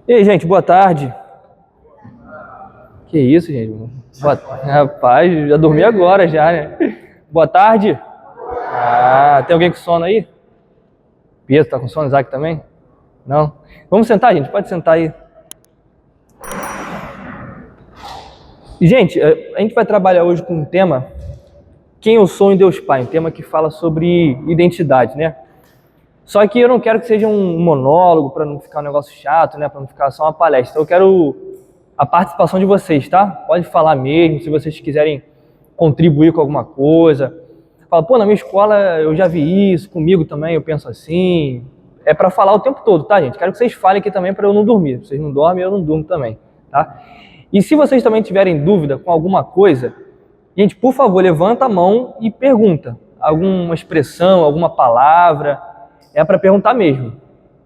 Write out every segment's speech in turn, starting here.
E aí, gente, boa tarde. Que isso, gente? Rapaz, já dormi agora já, né? Boa tarde. Tem alguém com sono aí? Pietro, tá com sono? Isaac também? Não? Vamos sentar, gente? Pode sentar aí. Gente, a gente vai trabalhar hoje com um tema, quem eu sou em Deus Pai, um tema que fala sobre identidade, né? Só que eu não quero que seja um monólogo, para não ficar um negócio chato, né? Para não ficar só uma palestra. Eu quero a participação de vocês, tá? Pode falar mesmo, se vocês quiserem contribuir com alguma coisa. Fala, pô, na minha escola eu já vi isso, comigo também eu penso assim. É para falar o tempo todo, tá, gente? Quero que vocês falem aqui também para eu não dormir. Se vocês não dormem, eu não durmo também, tá? E se vocês também tiverem dúvida com alguma coisa, gente, por favor, levanta a mão e pergunta. Alguma expressão, alguma palavra. É para perguntar mesmo.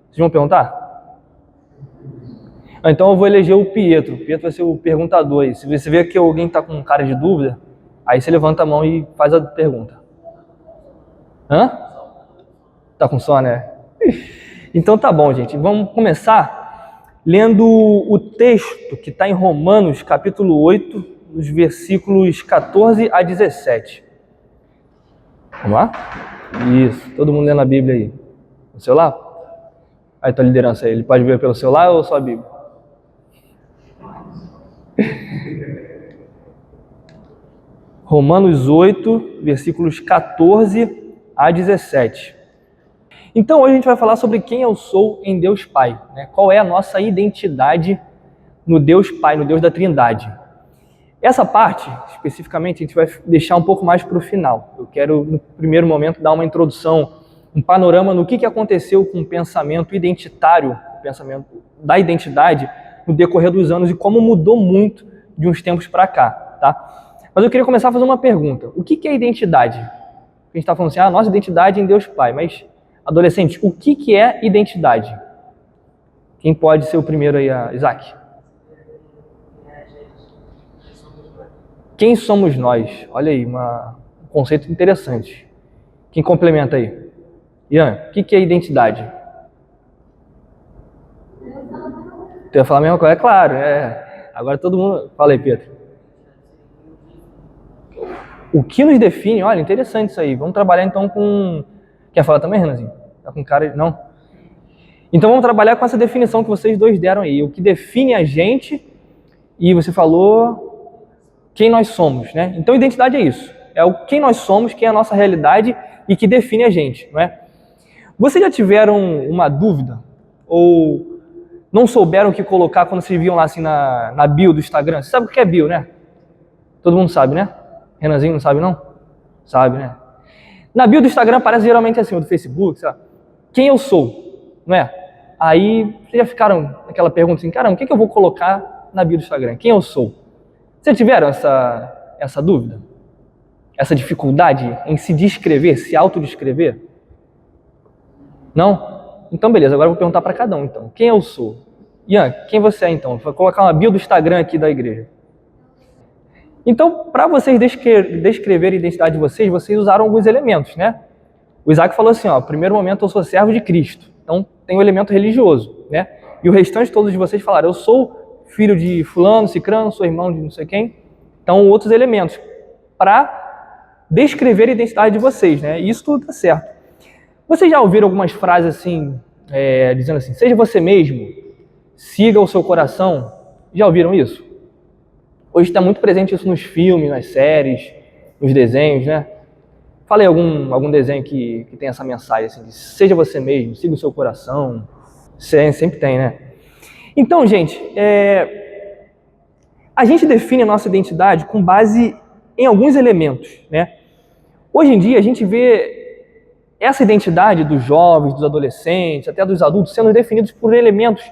Vocês vão perguntar? Então eu vou eleger o Pietro. O Pietro vai ser o perguntador aí. Se você vê que alguém está com cara de dúvida, aí você levanta a mão e faz a pergunta. Hã? Tá com sono, né? Então tá bom, gente. Vamos começar lendo o texto que está em Romanos, capítulo 8, nos versículos 14 a 17. Vamos lá? Isso. Todo mundo lendo a Bíblia aí. No celular? Aí tua liderança aí. Ele pode ver pelo celular ou só a Bíblia? Romanos 8, versículos 14 a 17. Então hoje a gente vai falar sobre quem eu sou em Deus Pai, né? Qual é a nossa identidade no Deus Pai, no Deus da Trindade. Essa parte, especificamente, a gente vai deixar um pouco mais para o final. Eu quero, no primeiro momento, dar uma introdução, um panorama no que aconteceu com o pensamento identitário, o pensamento da identidade, no decorrer dos anos e como mudou muito de uns tempos para cá, tá? Mas eu queria começar a fazer uma pergunta. O que é identidade? A gente está falando assim, nossa identidade é em Deus Pai, mas, adolescente, o que é identidade? Quem pode ser o primeiro aí, Isaac? Quem somos nós? Olha aí, um conceito interessante. Quem complementa aí? Ian, o que é identidade? Tu ia falar a mesma coisa? É claro, Agora todo mundo... Fala aí, Pedro. O que nos define? Olha, interessante isso aí. Vamos trabalhar então com... Quer falar também, Renanzinho? Tá com cara... Não? Então vamos trabalhar com essa definição que vocês dois deram aí. O que define a gente, e você falou quem nós somos, né? Então identidade é isso. É o quem nós somos, quem é a nossa realidade e que define a gente, não é? Vocês já tiveram uma dúvida? Ou não souberam o que colocar quando vocês viam lá assim na bio do Instagram? Você sabe o que é bio, né? Todo mundo sabe, né? Renanzinho não sabe, não? Sabe, né? Na bio do Instagram aparece geralmente assim, ou do Facebook, sei lá, quem eu sou, não é? Aí vocês já ficaram naquela pergunta assim, caramba, o que eu vou colocar na bio do Instagram? Quem eu sou? Vocês tiveram essa dúvida? Essa dificuldade em se descrever, se autodescrever? Não? Então beleza, agora eu vou perguntar para cada um então. Quem eu sou? Ian, quem você é então? Vou colocar uma bio do Instagram aqui da igreja. Então, para vocês descreverem a identidade de vocês usaram alguns elementos, né? O Isaac falou assim, primeiro momento eu sou servo de Cristo. Então, tem o elemento religioso, né? E o restante todos de vocês falaram, eu sou filho de fulano, cicrano, sou irmão de não sei quem. Então, outros elementos para descrever a identidade de vocês, né? E isso tudo tá certo. Vocês já ouviram algumas frases assim, dizendo assim, seja você mesmo, siga o seu coração? Já ouviram isso? Hoje está muito presente isso nos filmes, nas séries, nos desenhos, né? Falei algum desenho que tem essa mensagem, assim, de seja você mesmo, siga o seu coração. Sempre tem, né? Então, gente, a gente define a nossa identidade com base em alguns elementos, né? Hoje em dia, a gente vê essa identidade dos jovens, dos adolescentes, até dos adultos, sendo definidos por elementos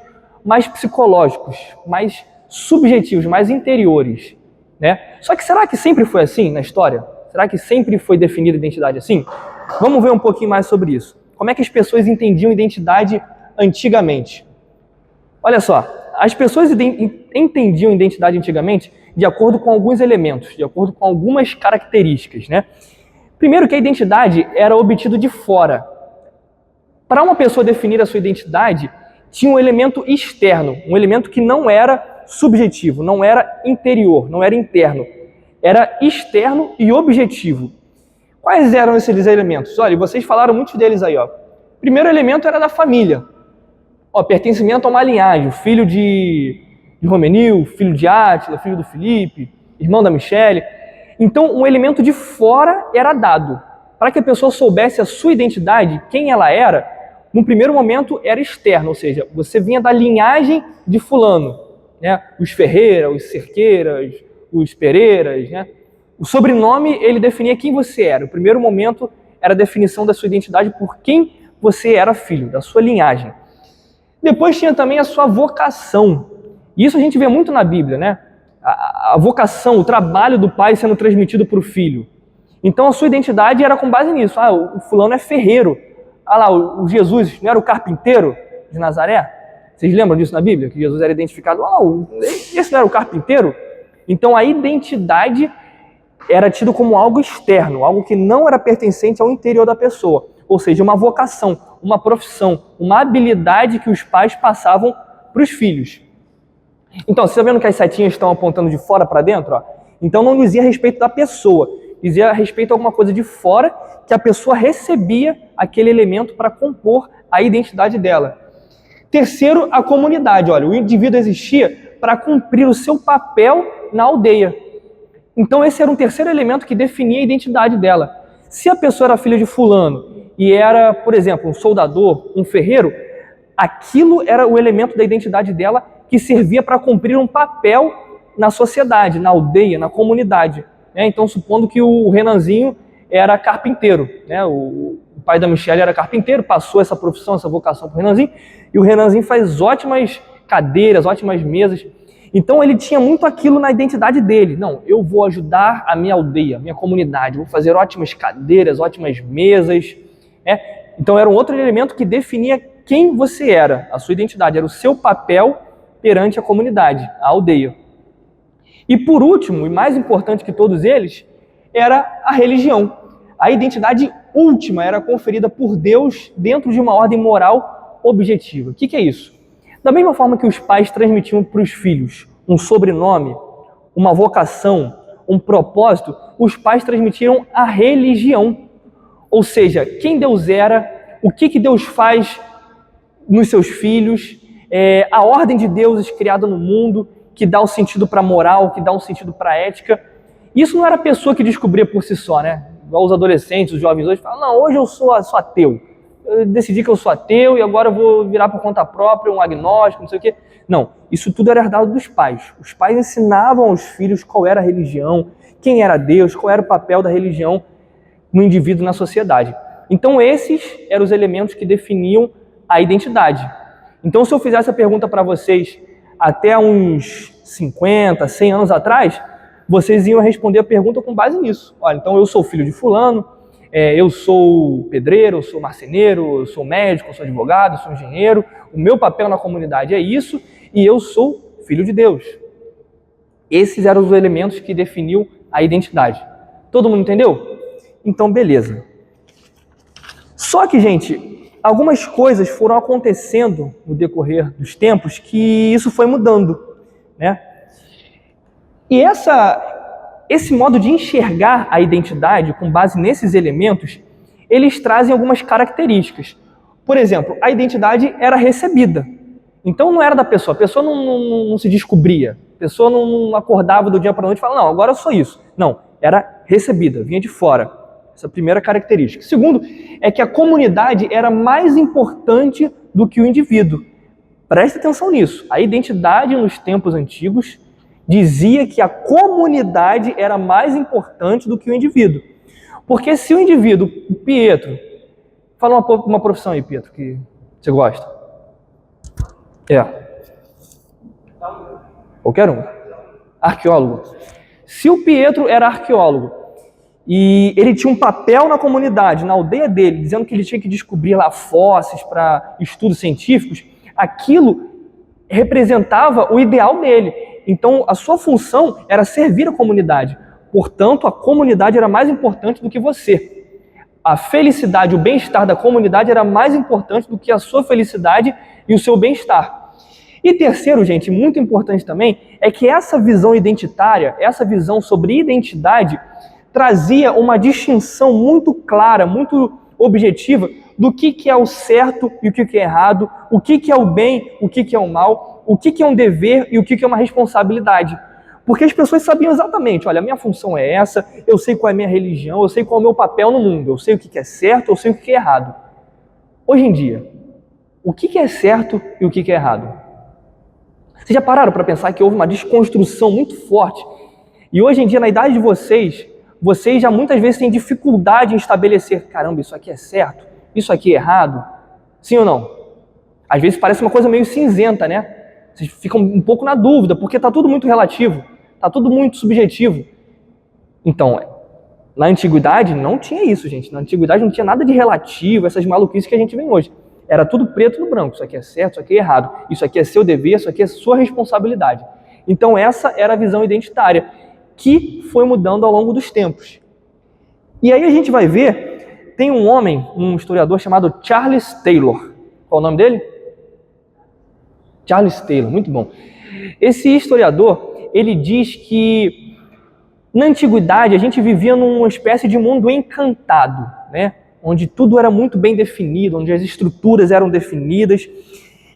mais psicológicos, mais subjetivos, mais interiores, né? Só que será que sempre foi assim na história? Será que sempre foi definida a identidade assim? Vamos ver um pouquinho mais sobre isso. Como é que as pessoas entendiam identidade antigamente? Olha só, as pessoas entendiam identidade antigamente de acordo com alguns elementos, de acordo com algumas características, né? Primeiro que a identidade era obtida de fora. Para uma pessoa definir a sua identidade, tinha um elemento externo, um elemento que não era subjetivo, não era interior, não era interno, era externo e objetivo. Quais eram esses elementos? Olha, vocês falaram muitos deles aí, ó. O primeiro elemento era da família. Ó, pertencimento a uma linhagem, o filho de Romenil, filho de Átila, filho do Filipe, irmão da Michele. Então, um elemento de fora era dado. Para que a pessoa soubesse a sua identidade, quem ela era, no primeiro momento era externo, ou seja, você vinha da linhagem de fulano, né? Os Ferreira, os Cerqueiras, os Pereiras, né? O sobrenome, ele definia quem você era. O primeiro momento era a definição da sua identidade por quem você era filho, da sua linhagem. Depois tinha também a sua vocação. Isso a gente vê muito na Bíblia, né? A vocação, o trabalho do pai sendo transmitido para o filho. Então a sua identidade era com base nisso. Ah, o fulano é ferreiro. Ah lá, o Jesus não era o carpinteiro de Nazaré? Vocês lembram disso na Bíblia? Que Jesus era identificado. Ah, esse não era o carpinteiro? Então a identidade era tido como algo externo, algo que não era pertencente ao interior da pessoa. Ou seja, uma vocação, uma profissão, uma habilidade que os pais passavam para os filhos. Então, você está vendo que as setinhas estão apontando de fora para dentro? Ó? Então não dizia a respeito da pessoa, dizia a respeito de alguma coisa de fora que a pessoa recebia aquele elemento para compor a identidade dela. Terceiro, a comunidade. Olha, o indivíduo existia para cumprir o seu papel na aldeia. Então esse era um terceiro elemento que definia a identidade dela. Se a pessoa era filha de fulano e era, por exemplo, um soldador, um ferreiro, aquilo era o elemento da identidade dela que servia para cumprir um papel na sociedade, na aldeia, na comunidade. Então, supondo que o Renanzinho era carpinteiro, né? O pai da Michele era carpinteiro, passou essa profissão, essa vocação para o Renanzinho, e o Renanzinho faz ótimas cadeiras, ótimas mesas. Então, ele tinha muito aquilo na identidade dele. Não, eu vou ajudar a minha aldeia, a minha comunidade, vou fazer ótimas cadeiras, ótimas mesas. Então, era um outro elemento que definia quem você era, a sua identidade, era o seu papel perante a comunidade, a aldeia. E por último, e mais importante que todos eles, era a religião. A identidade última era conferida por Deus dentro de uma ordem moral objetiva. O que é isso? Da mesma forma que os pais transmitiam para os filhos um sobrenome, uma vocação, um propósito, os pais transmitiram a religião. Ou seja, quem Deus era, o que Deus faz nos seus filhos, a ordem de Deus criada no mundo, que dá o sentido para a moral, que dá um sentido para a ética. Isso não era a pessoa que descobria por si só, né? Igual os adolescentes, os jovens hoje falam, não, hoje eu sou ateu. Eu decidi que eu sou ateu e agora eu vou virar por conta própria, um agnóstico, não sei o quê. Não, isso tudo era herdado dos pais. Os pais ensinavam aos filhos qual era a religião, quem era Deus, qual era o papel da religião no indivíduo, na sociedade. Então esses eram os elementos que definiam a identidade. Então se eu fizesse a pergunta para vocês até uns 50, 100 anos atrás, vocês iam responder a pergunta com base nisso. Olha, então eu sou filho de fulano, eu sou pedreiro, eu sou marceneiro, eu sou médico, eu sou advogado, eu sou engenheiro, o meu papel na comunidade é isso e eu sou filho de Deus. Esses eram os elementos que definiam a identidade. Todo mundo entendeu? Então, beleza. Só que, gente, algumas coisas foram acontecendo no decorrer dos tempos que isso foi mudando, né? E esse modo de enxergar a identidade com base nesses elementos, eles trazem algumas características. Por exemplo, a identidade era recebida. Então não era da pessoa, a pessoa não se descobria, a pessoa não acordava do dia para a noite e falava, não, agora eu sou isso. Não, era recebida, vinha de fora. Essa é a primeira característica. Segundo, é que a comunidade era mais importante do que o indivíduo. Preste atenção nisso. A identidade nos tempos antigos dizia que a comunidade era mais importante do que o indivíduo. Porque se o indivíduo, o Pietro, fala uma profissão aí, Pietro, que você gosta. Qualquer um. Arqueólogo. Se o Pietro era arqueólogo e ele tinha um papel na comunidade, na aldeia dele, dizendo que ele tinha que descobrir lá fósseis para estudos científicos, aquilo representava o ideal dele. Então, a sua função era servir a comunidade. Portanto, a comunidade era mais importante do que você. a felicidade, o bem-estar da comunidade era mais importante do que a sua felicidade e o seu bem-estar. E terceiro, gente, muito importante também, é que essa visão identitária, essa visão sobre identidade, trazia uma distinção muito clara, muito objetiva do que é o certo e o que é errado, o que é o bem, o que é o mal, o que é um dever e o que é uma responsabilidade. Porque as pessoas sabiam exatamente, olha, a minha função é essa, eu sei qual é a minha religião, eu sei qual é o meu papel no mundo, eu sei o que é certo, eu sei o que é errado. Hoje em dia, o que é certo e o que é errado? Vocês já pararam para pensar que houve uma desconstrução muito forte? E hoje em dia, na idade de vocês já muitas vezes têm dificuldade em estabelecer, caramba, isso aqui é certo, isso aqui é errado, sim ou não? Às vezes parece uma coisa meio cinzenta, né? Vocês ficam um pouco na dúvida, porque está tudo muito relativo, está tudo muito subjetivo. Então, na antiguidade não tinha isso, gente. Na antiguidade não tinha nada de relativo, essas maluquices que a gente vê hoje. Era tudo preto no branco, isso aqui é certo, isso aqui é errado, isso aqui é seu dever, isso aqui é sua responsabilidade. Então essa era a visão identitária, que foi mudando ao longo dos tempos. E aí a gente vai ver, tem um homem, um historiador chamado Charles Taylor. Qual o nome dele? Charles Taylor, muito bom. Esse historiador, ele diz que na antiguidade a gente vivia numa espécie de mundo encantado, né? Onde tudo era muito bem definido, onde as estruturas eram definidas.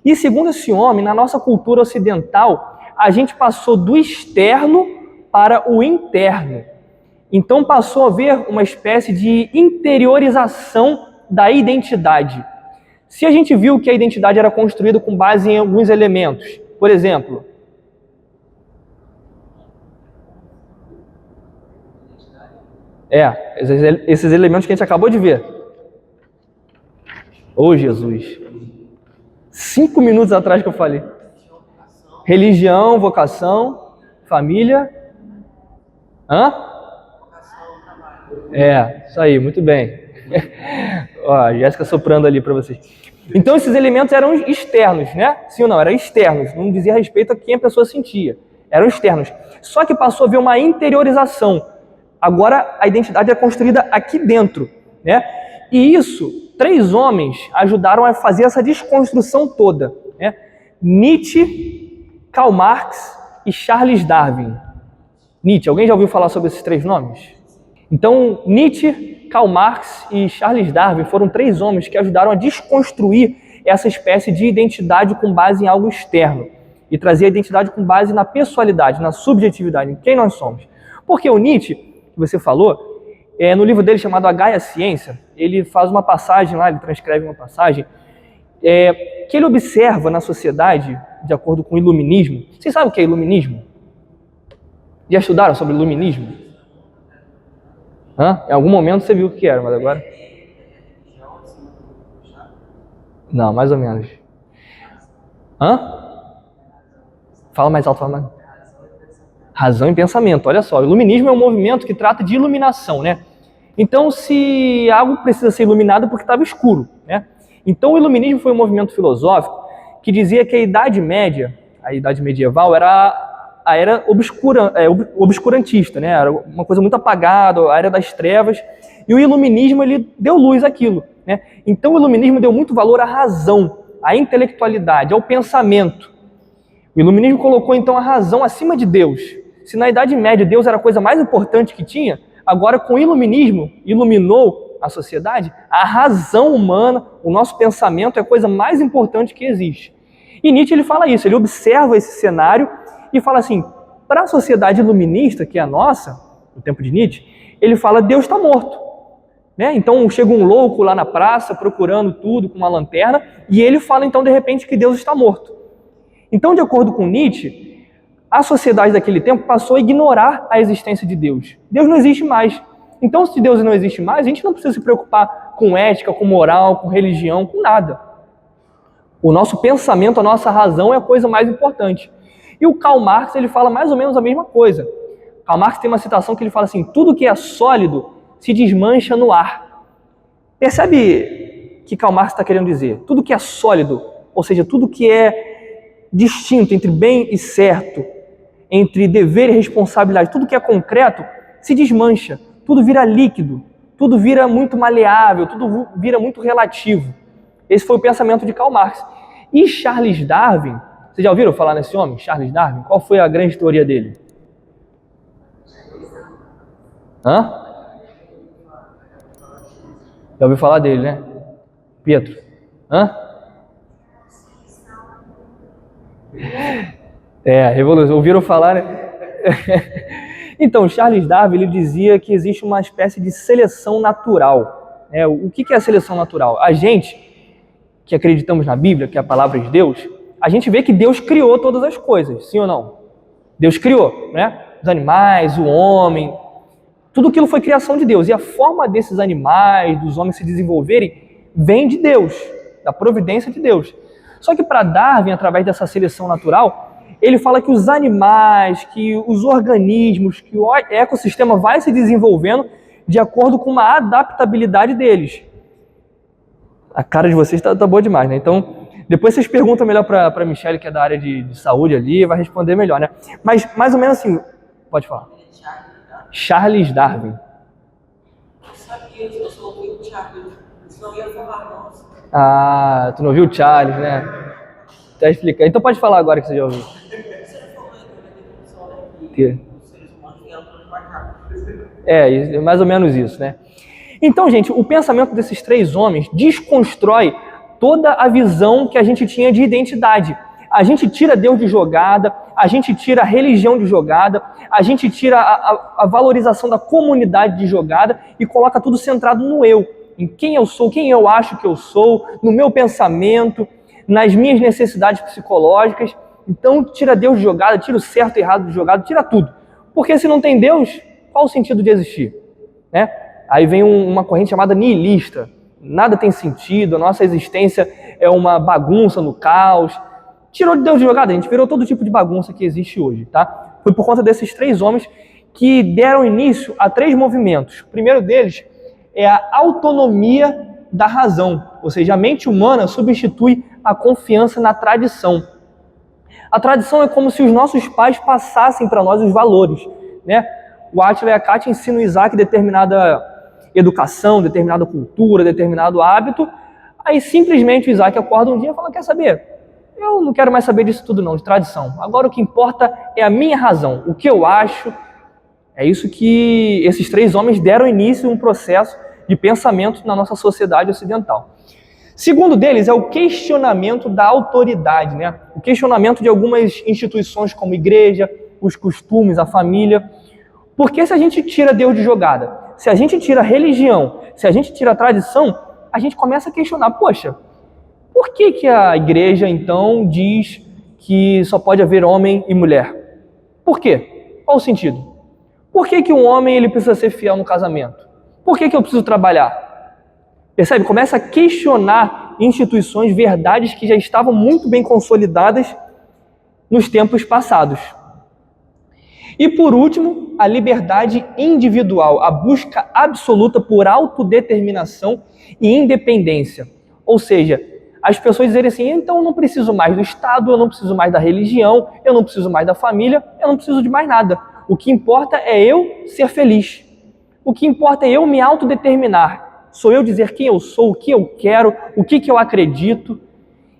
E segundo esse homem, na nossa cultura ocidental, a gente passou do externo para o interno. Então passou a haver uma espécie de interiorização da identidade. Se a gente viu que a identidade era construída com base em alguns elementos, por exemplo, esses elementos que a gente acabou de ver. Ô Jesus, 5 minutos atrás que eu falei. Religião, vocação, família. Hã? Isso aí, muito bem. Ó, a Jéssica soprando ali para vocês. Então esses elementos eram externos, né? Sim ou não? Eram externos, não dizia respeito a quem a pessoa sentia. Eram externos. Só que passou a haver uma interiorização. Agora a identidade é construída aqui dentro, né? E isso, 3 homens ajudaram a fazer essa desconstrução toda, né? Nietzsche, Karl Marx e Charles Darwin. Nietzsche, alguém já ouviu falar sobre esses 3 nomes? Então, Nietzsche, Karl Marx e Charles Darwin foram 3 homens que ajudaram a desconstruir essa espécie de identidade com base em algo externo e trazer a identidade com base na pessoalidade, na subjetividade, em quem nós somos. Porque o Nietzsche, que você falou, no livro dele chamado A Gaia Ciência, ele faz uma passagem lá, ele transcreve uma passagem, que ele observa na sociedade, de acordo com o iluminismo. Vocês sabem o que é iluminismo? Já estudaram sobre iluminismo? Em algum momento você viu o que era, mas agora... Não, mais ou menos. Fala mais alto, fala mais. Razão e pensamento, olha só. O iluminismo é um movimento que trata de iluminação, né? Então, se algo precisa ser iluminado é porque estava escuro, né? Então, o iluminismo foi um movimento filosófico que dizia que a Idade Média, a Idade Medieval, era a era obscurantista, né? Era uma coisa muito apagada, a era das trevas. E o iluminismo, ele deu luz àquilo, né? Então, o iluminismo deu muito valor à razão, à intelectualidade, ao pensamento. O iluminismo colocou, então, a razão acima de Deus. Se na Idade Média Deus era a coisa mais importante que tinha, agora com o iluminismo, iluminou a sociedade, a razão humana, o nosso pensamento é a coisa mais importante que existe. E Nietzsche ele fala isso, ele observa esse cenário e fala assim, para a sociedade iluminista, que é a nossa, no tempo de Nietzsche, ele fala, Deus está morto. Né? Então chega um louco lá na praça, procurando tudo com uma lanterna, e ele fala então de repente que Deus está morto. Então, de acordo com Nietzsche, a sociedade daquele tempo passou a ignorar a existência de Deus. Deus não existe mais. Então, se Deus não existe mais, a gente não precisa se preocupar com ética, com moral, com religião, com nada. O nosso pensamento, a nossa razão é a coisa mais importante. E o Karl Marx, ele fala mais ou menos a mesma coisa. Karl Marx tem uma citação que ele fala assim, tudo que é sólido se desmancha no ar. Percebe que Karl Marx está querendo dizer? Tudo que é sólido, ou seja, tudo que é distinto entre bem e certo, entre dever e responsabilidade, tudo que é concreto se desmancha, tudo vira líquido, tudo vira muito maleável, tudo vira muito relativo. Esse foi o pensamento de Karl Marx. E Charles Darwin, vocês já ouviram falar nesse homem, Charles Darwin? Qual foi a grande teoria dele? Hã? Já ouviu falar dele, né? Pietro? Hã? Revolução. Ouviram falar, né? Então, Charles Darwin, ele dizia que existe uma espécie de seleção natural. O que é a seleção natural? A gente, que acreditamos na Bíblia, que é a palavra de Deus, a gente vê que Deus criou todas as coisas, sim ou não? Deus criou, né? Os animais, o homem, tudo aquilo foi criação de Deus. E a forma desses animais, dos homens se desenvolverem, vem de Deus, da providência de Deus. Só que para Darwin, através dessa seleção natural, ele fala que os animais, que os organismos, que o ecossistema vai se desenvolvendo de acordo com uma adaptabilidade deles. A cara de vocês tá boa demais, né? Então, depois vocês perguntam melhor para a Michelle, que é da área de saúde ali, vai responder melhor, né? Mas, mais ou menos assim, pode falar. Charles Darwin. Eu sabia, eu sou ouvindo o Charles, senão ia falar, nossa. Ah, tu não ouviu o Charles, né? Tá explicando. Então pode falar agora que você já ouviu. Mais ou menos isso, né? Então, gente, o pensamento desses três homens desconstrói toda a visão que a gente tinha de identidade. A gente tira Deus de jogada, a gente tira a religião de jogada, a gente tira a valorização da comunidade de jogada e coloca tudo centrado no eu, em quem eu sou, quem eu acho que eu sou, no meu pensamento, nas minhas necessidades psicológicas. Então, tira Deus de jogada, tira o certo e errado de jogada, tira tudo. Porque se não tem Deus, qual o sentido de existir? Né? Aí vem uma corrente chamada nihilista. Nada tem sentido, a nossa existência é uma bagunça no caos. Tirou de Deus de jogada, a gente virou todo tipo de bagunça que existe hoje, tá? Foi por conta desses três homens que deram início a três movimentos. O primeiro deles é a autonomia da razão, ou seja, a mente humana substitui a confiança na tradição. A tradição é como se os nossos pais passassem para nós os valores, né? O Átila e a Kátia ensinam o Isaac determinada educação, determinada cultura, determinado hábito, aí simplesmente o Isaac acorda um dia e fala, quer saber? Eu não quero mais saber disso tudo não, de tradição. Agora o que importa é a minha razão, o que eu acho. É isso que esses três homens deram início a um processo de pensamento na nossa sociedade ocidental. Segundo deles é o questionamento da autoridade, né? O questionamento de algumas instituições como igreja, os costumes, a família. Porque se a gente tira Deus de jogada, se a gente tira a religião, se a gente tira a tradição, a gente começa a questionar, poxa, por que a igreja então diz que só pode haver homem e mulher? Por quê? Qual o sentido? Por que um homem ele precisa ser fiel no casamento? Por que eu preciso trabalhar? Percebe? Começa a questionar instituições, verdades que já estavam muito bem consolidadas nos tempos passados. E por último, a liberdade individual, a busca absoluta por autodeterminação e independência. Ou seja, as pessoas dizerem assim, então eu não preciso mais do Estado, eu não preciso mais da religião, eu não preciso mais da família, eu não preciso de mais nada. O que importa é eu ser feliz. O que importa é eu me autodeterminar. Sou eu dizer quem eu sou, o que eu quero, o que eu acredito.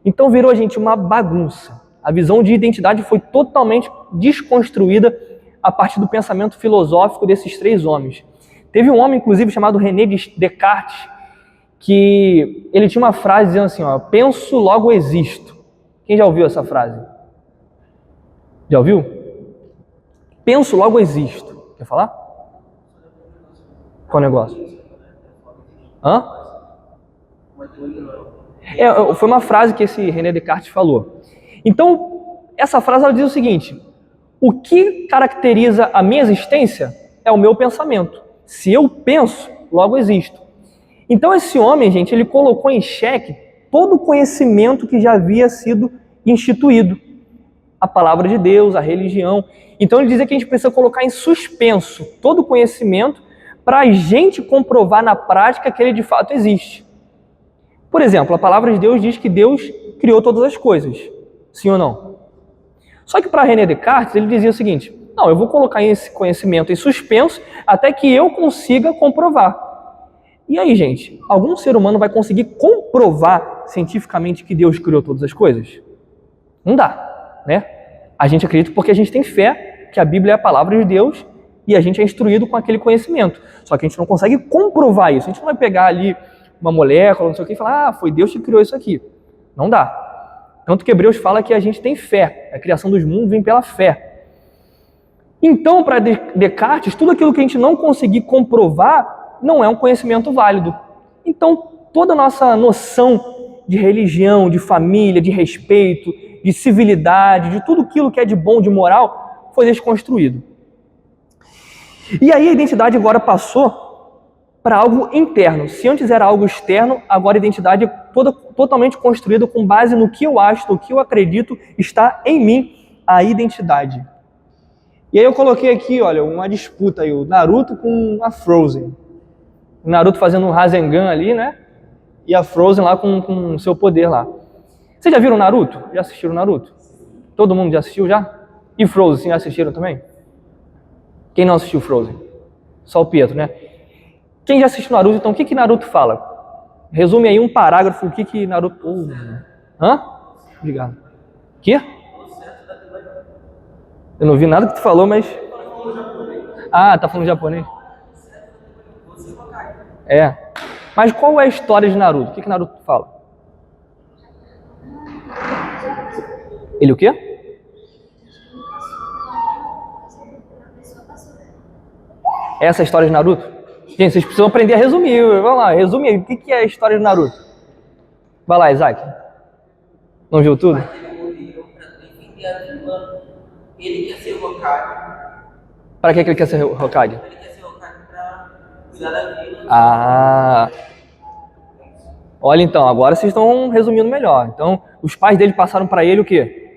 Então virou, gente, uma bagunça. A visão de identidade foi totalmente desconstruída a partir do pensamento filosófico desses três homens. Teve um homem, inclusive, chamado René Descartes, que ele tinha uma frase dizendo assim, ó, penso, logo existo. Quem já ouviu essa frase? Já ouviu? Penso, logo existo. Quer falar? Qual negócio? Hã? Foi uma frase que esse René Descartes falou. Então, essa frase ela diz o seguinte, o que caracteriza a minha existência é o meu pensamento. Se eu penso, logo existo. Então esse homem, gente, ele colocou em xeque todo o conhecimento que já havia sido instituído. A palavra de Deus, a religião. Então ele dizia que a gente precisa colocar em suspenso todo o conhecimento para a gente comprovar na prática que ele de fato existe. Por exemplo, a palavra de Deus diz que Deus criou todas as coisas. Sim ou não? Só que para René Descartes ele dizia o seguinte, não, eu vou colocar esse conhecimento em suspenso até que eu consiga comprovar. E aí, gente, algum ser humano vai conseguir comprovar cientificamente que Deus criou todas as coisas? Não dá, né? A gente acredita porque a gente tem fé que a Bíblia é a palavra de Deus e a gente é instruído com aquele conhecimento. Só que a gente não consegue comprovar isso. A gente não vai pegar ali uma molécula, não sei o que, e falar, foi Deus que criou isso aqui. Não dá. Tanto que Hebreus fala que a gente tem fé. A criação dos mundos vem pela fé. Então, para Descartes, tudo aquilo que a gente não conseguir comprovar não é um conhecimento válido. Então, toda a nossa noção de religião, de família, de respeito, de civilidade, de tudo aquilo que é de bom, de moral, foi desconstruído. E aí a identidade agora passou para algo interno. Se antes era algo externo, agora a identidade é totalmente construída com base no que eu acho, no que eu acredito, está em mim a identidade. E aí eu coloquei aqui, olha, uma disputa aí, o Naruto com a Frozen. O Naruto fazendo um Rasengan ali, né? E a Frozen lá com o seu poder lá. Vocês já viram Naruto? Já assistiram Naruto? Todo mundo já assistiu já? E Frozen, já assistiram também? Quem não assistiu Frozen? Só o Pietro, né? Quem já assistiu Naruto, então o que Naruto fala? Resume aí um parágrafo, o que Naruto... Hã? Obrigado. Quê? Eu não vi nada que tu falou, mas... Ah, tá falando japonês? É. Mas qual é a história de Naruto? O que Naruto fala? Ele o quê? Essa é a história de Naruto? Gente, vocês precisam aprender a resumir. Vamos lá, resume aí. O que é a história de Naruto? Vai lá, Isaac. Não viu tudo? Ele quer ser o Hokage. Para que ele quer ser Hokage? Ele quer ser o Hokage para cuidar da vila. Ah. Olha então, agora vocês estão resumindo melhor. Então, os pais dele passaram para ele o quê?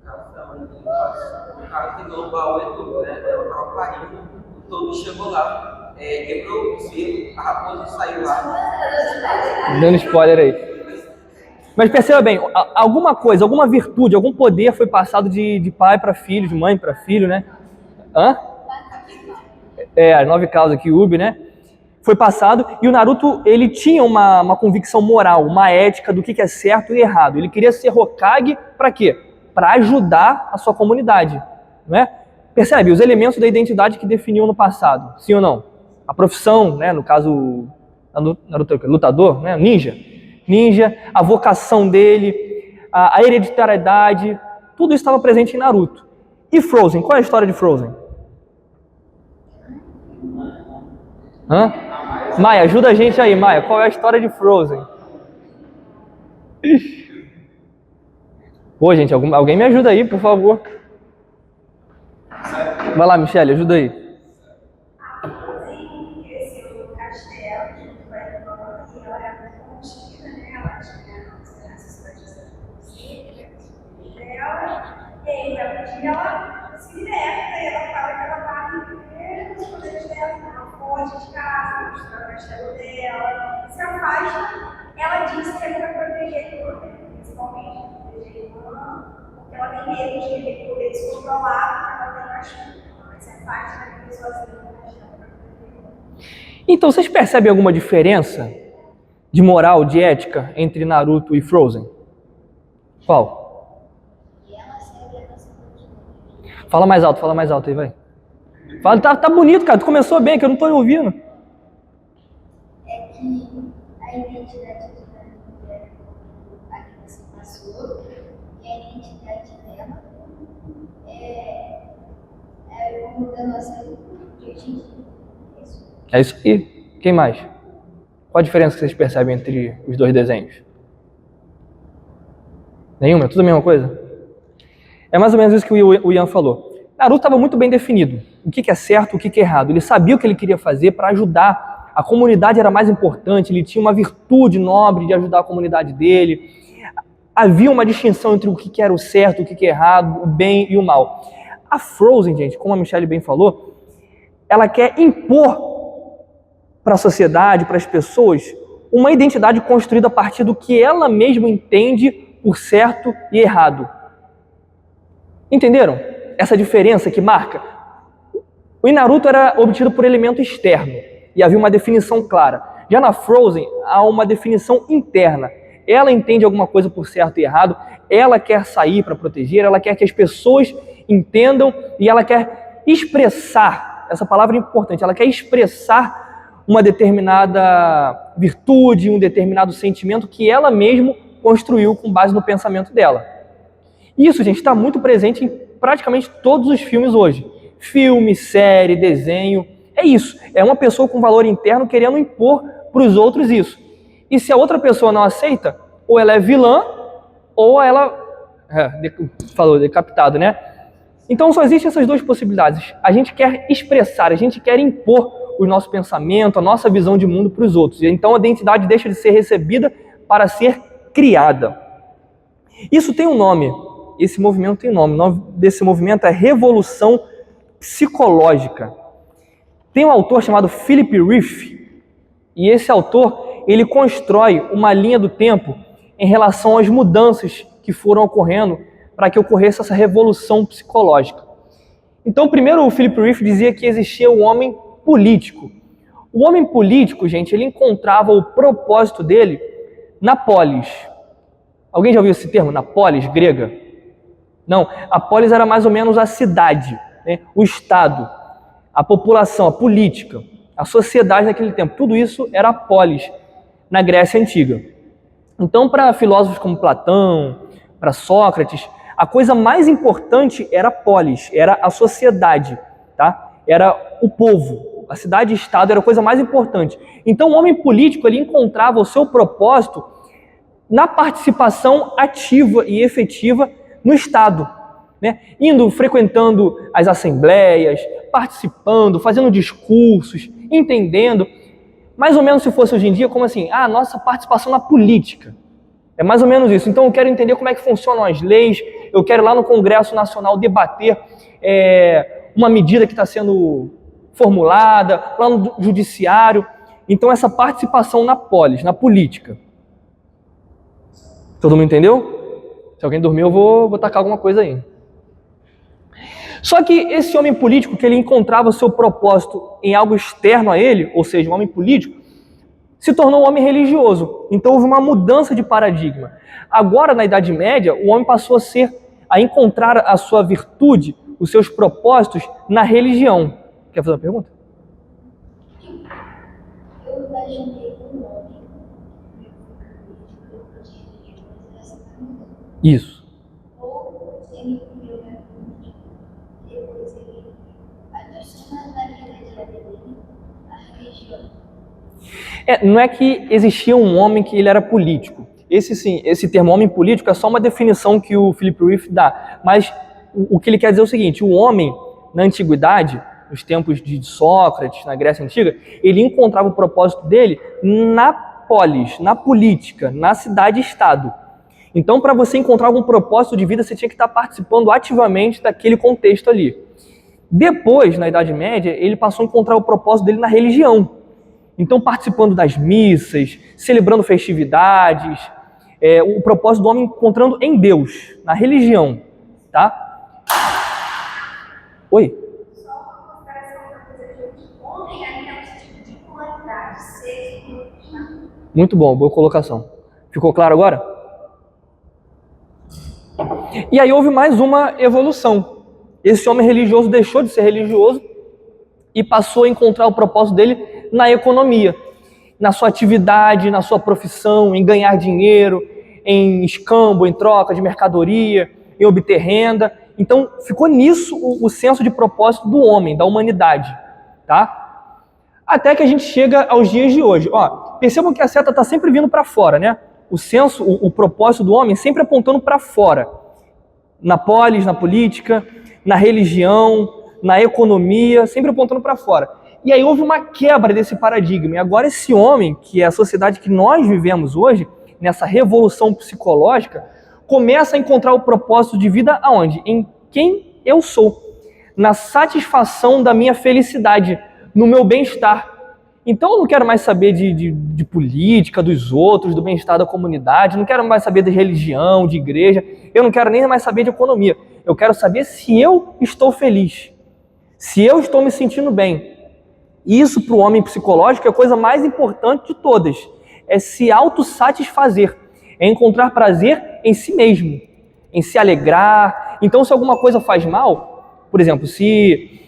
O cara pegou o baú e tudo, né? Ela tava parindo, o Tobi chegou lá, quebrou o selo, a raposa saiu lá. Dando spoiler aí. Mas perceba bem, alguma coisa, alguma virtude, algum poder foi passado de pai para filho, de mãe para filho, né? Hã? As 9 causas aqui, Ubi, né? Foi passado, e o Naruto, ele tinha uma convicção moral, uma ética do que é certo e errado. Ele queria ser Hokage para quê? Para ajudar a sua comunidade, não é? Percebe os elementos da identidade que definiam no passado, sim ou não? A profissão, né? No caso, Naruto, lutador, né? Ninja, a vocação dele, a hereditariedade, tudo isso estava presente em Naruto. E Frozen, qual é a história de Frozen? Hã? Maia, ajuda a gente aí, Maia. Qual é a história de Frozen? Pô, gente, alguém me ajuda aí, por favor. Vai lá, Michele, ajuda aí. Ela se liberta e ela fala que ela vai viver os poderes dela, ela foge de casa, mostrar o castelo dela, se afasta. Ela diz que ela vai proteger ele, principalmente proteger o irmão, porque ela tem medo de ele poder descontrolar, ela tem cachorro. Ela se afasta da vida sozinha no castelo para proteger. Então, vocês percebem alguma diferença de moral, de ética entre Naruto e Frozen? Qual? Fala mais alto aí, vai. Fala, tá bonito, cara. Tu começou bem, que eu não tô ouvindo. É que a identidade dela é a que você passou, e a identidade dela é como da nossa de hoje em dia. É isso aí. Quem mais? Qual a diferença que vocês percebem entre os dois desenhos? Nenhuma? É tudo a mesma coisa? É mais ou menos isso que o Ian falou. Naruto estava muito bem definido. O que é certo, o que é errado. Ele sabia o que ele queria fazer para ajudar. A comunidade era mais importante. Ele tinha uma virtude nobre de ajudar a comunidade dele. Havia uma distinção entre o que era o certo, o que é errado, o bem e o mal. A Frozen, gente, como a Michelle bem falou, ela quer impor para a sociedade, para as pessoas, uma identidade construída a partir do que ela mesma entende por certo e errado. Entenderam? Essa diferença que marca. O Naruto era obtido por elemento externo. e havia uma definição clara. Já na Frozen, há uma definição interna. Ela entende alguma coisa por certo e errado, ela quer sair para proteger, ela quer que as pessoas entendam e ela quer expressar, essa palavra é importante, ela quer expressar uma determinada virtude, um determinado sentimento que ela mesma construiu com base no pensamento dela. Isso, gente, está muito presente em praticamente todos os filmes hoje. Filme, série, desenho, é isso. É uma pessoa com valor interno querendo impor para os outros isso. E se a outra pessoa não aceita, ou ela é vilã, ou ela... falou, decapitado, né? Então só existem essas duas possibilidades. A gente quer expressar, a gente quer impor o nosso pensamento, a nossa visão de mundo para os outros. E então a identidade deixa de ser recebida para ser criada. Isso tem um nome. Esse movimento tem um nome. O nome desse movimento é Revolução Psicológica. Tem um autor chamado Philip Riffe, e esse autor, ele constrói uma linha do tempo em relação às mudanças que foram ocorrendo para que ocorresse essa revolução psicológica. Então, primeiro o Philip Riffe dizia que existia o homem político. O homem político, gente, ele encontrava o propósito dele na polis. Alguém já ouviu esse termo? Na polis grega? Não, a polis era mais ou menos a cidade, né? O Estado, a população, a política, a sociedade naquele tempo. Tudo isso era a polis na Grécia Antiga. Então, para filósofos como Platão, para Sócrates, a coisa mais importante era a polis, era a sociedade, tá? Era o povo, a cidade-estado era a coisa mais importante. Então, o homem político ele encontrava o seu propósito na participação ativa e efetiva no Estado, né? Indo, frequentando as assembleias, participando, fazendo discursos, entendendo, mais ou menos se fosse hoje em dia, como assim, a nossa participação na política. É mais ou menos isso. Então eu quero entender como é que funcionam as leis, eu quero ir lá no Congresso Nacional debater uma medida que está sendo formulada, lá no Judiciário. Então essa participação na polis, na política. Todo mundo entendeu? Se alguém dormiu, eu vou tacar alguma coisa aí. Só que esse homem político, que ele encontrava o seu propósito em algo externo a ele, ou seja, um homem político, se tornou um homem religioso. Então houve uma mudança de paradigma. Agora, na Idade Média, o homem passou a encontrar a sua virtude, os seus propósitos na religião. Quer fazer uma pergunta? Eu imaginei um nome. Isso. Ou ele criou a política, depois ele adiciona na vida dele a religião. Não é que existia um homem que ele era político. Esse termo homem político é só uma definição que o Philip Riffe dá. Mas o que ele quer dizer é o seguinte, o homem, na antiguidade, nos tempos de Sócrates, na Grécia Antiga, ele encontrava o propósito dele na polis, na política, na cidade-estado. Então, para você encontrar algum propósito de vida, você tinha que estar participando ativamente daquele contexto ali. Depois, na Idade Média, ele passou a encontrar o propósito dele na religião. Então, participando das missas, celebrando festividades, o propósito do homem encontrando em Deus, na religião, tá? Oi? Só uma consideração para fazer de homem ali é um tipo de polaridade, ser e Muito bom, boa colocação. Ficou claro agora? E aí houve mais uma evolução. Esse homem religioso deixou de ser religioso e passou a encontrar o propósito dele na economia, na sua atividade, na sua profissão, em ganhar dinheiro, em escambo, em troca de mercadoria, em obter renda. Então ficou nisso o senso de propósito do homem, da humanidade, tá? Até que a gente chega aos dias de hoje. Percebam que a seta está sempre vindo para fora, né? O senso, o propósito do homem sempre apontando para fora. Na polis, na política, na religião, na economia, sempre apontando para fora. E aí houve uma quebra desse paradigma. E agora esse homem, que é a sociedade que nós vivemos hoje, nessa revolução psicológica, começa a encontrar o propósito de vida aonde? Em quem eu sou. Na satisfação da minha felicidade, no meu bem-estar. Então eu não quero mais saber de política, dos outros, do bem-estar da comunidade, não quero mais saber de religião, de igreja, eu não quero nem mais saber de economia. Eu quero saber se eu estou feliz, se eu estou me sentindo bem. E isso para o homem psicológico é a coisa mais importante de todas. É se autossatisfazer, é encontrar prazer em si mesmo, em se alegrar. Então, se alguma coisa faz mal, por exemplo, se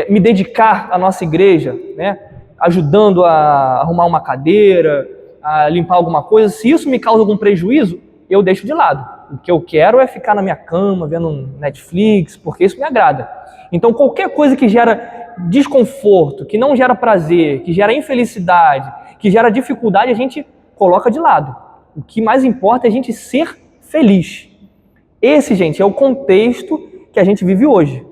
me dedicar à nossa igreja, né, ajudando a arrumar uma cadeira, a limpar alguma coisa, se isso me causa algum prejuízo, eu deixo de lado. O que eu quero é ficar na minha cama, vendo um Netflix, porque isso me agrada. Então, qualquer coisa que gera desconforto, que não gera prazer, que gera infelicidade, que gera dificuldade, a gente coloca de lado. O que mais importa é a gente ser feliz. Esse, gente, é o contexto que a gente vive hoje.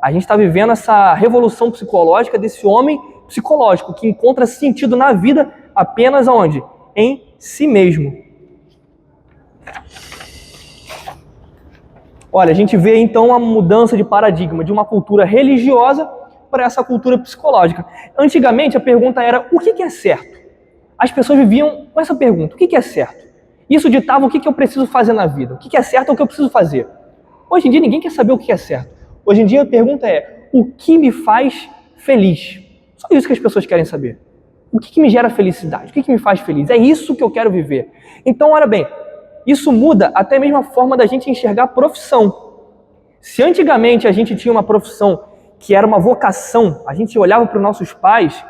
A gente está vivendo essa revolução psicológica desse homem psicológico que encontra sentido na vida apenas onde? Em si mesmo. Olha, a gente vê então uma mudança de paradigma de uma cultura religiosa para essa cultura psicológica. Antigamente a pergunta era: o que é certo? As pessoas viviam com essa pergunta: o que é certo? Isso ditava o que eu preciso fazer na vida. O que é certo é o que eu preciso fazer. Hoje em dia ninguém quer saber o que é certo. Hoje em dia a pergunta é: o que me faz feliz? Só isso que as pessoas querem saber. O que me gera felicidade? O que me faz feliz? É isso que eu quero viver. Então, olha bem, isso muda até mesmo a forma da gente enxergar a profissão. Se antigamente a gente tinha uma profissão que era uma vocação, a gente olhava para os nossos pais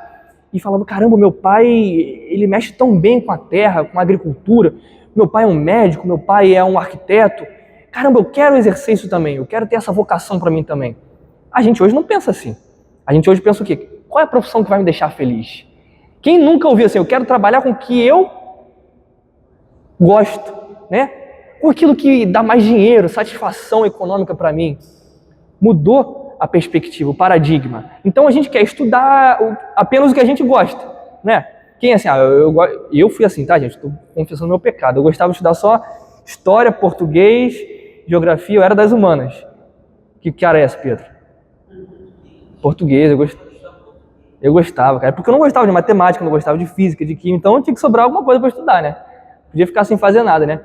e falava: caramba, meu pai, ele mexe tão bem com a terra, com a agricultura, meu pai é um médico, meu pai é um arquiteto, caramba, eu quero exercer isso também, eu quero ter essa vocação para mim também. A gente hoje não pensa assim. A gente hoje pensa o quê? Qual é a profissão que vai me deixar feliz? Quem nunca ouviu assim: eu quero trabalhar com o que eu gosto, né? Com aquilo que dá mais dinheiro, satisfação econômica para mim. Mudou a perspectiva, o paradigma. Então a gente quer estudar apenas o que a gente gosta, né? Quem assim, eu fui assim, tá, gente? Estou confessando meu pecado. Eu gostava de estudar só história, português, geografia, eu era das humanas. Que área é essa, Pedro? Português, eu gostava, cara. Porque eu não gostava de matemática, não gostava de física, de química, então tinha que sobrar alguma coisa para estudar, né? Podia ficar sem fazer nada, né?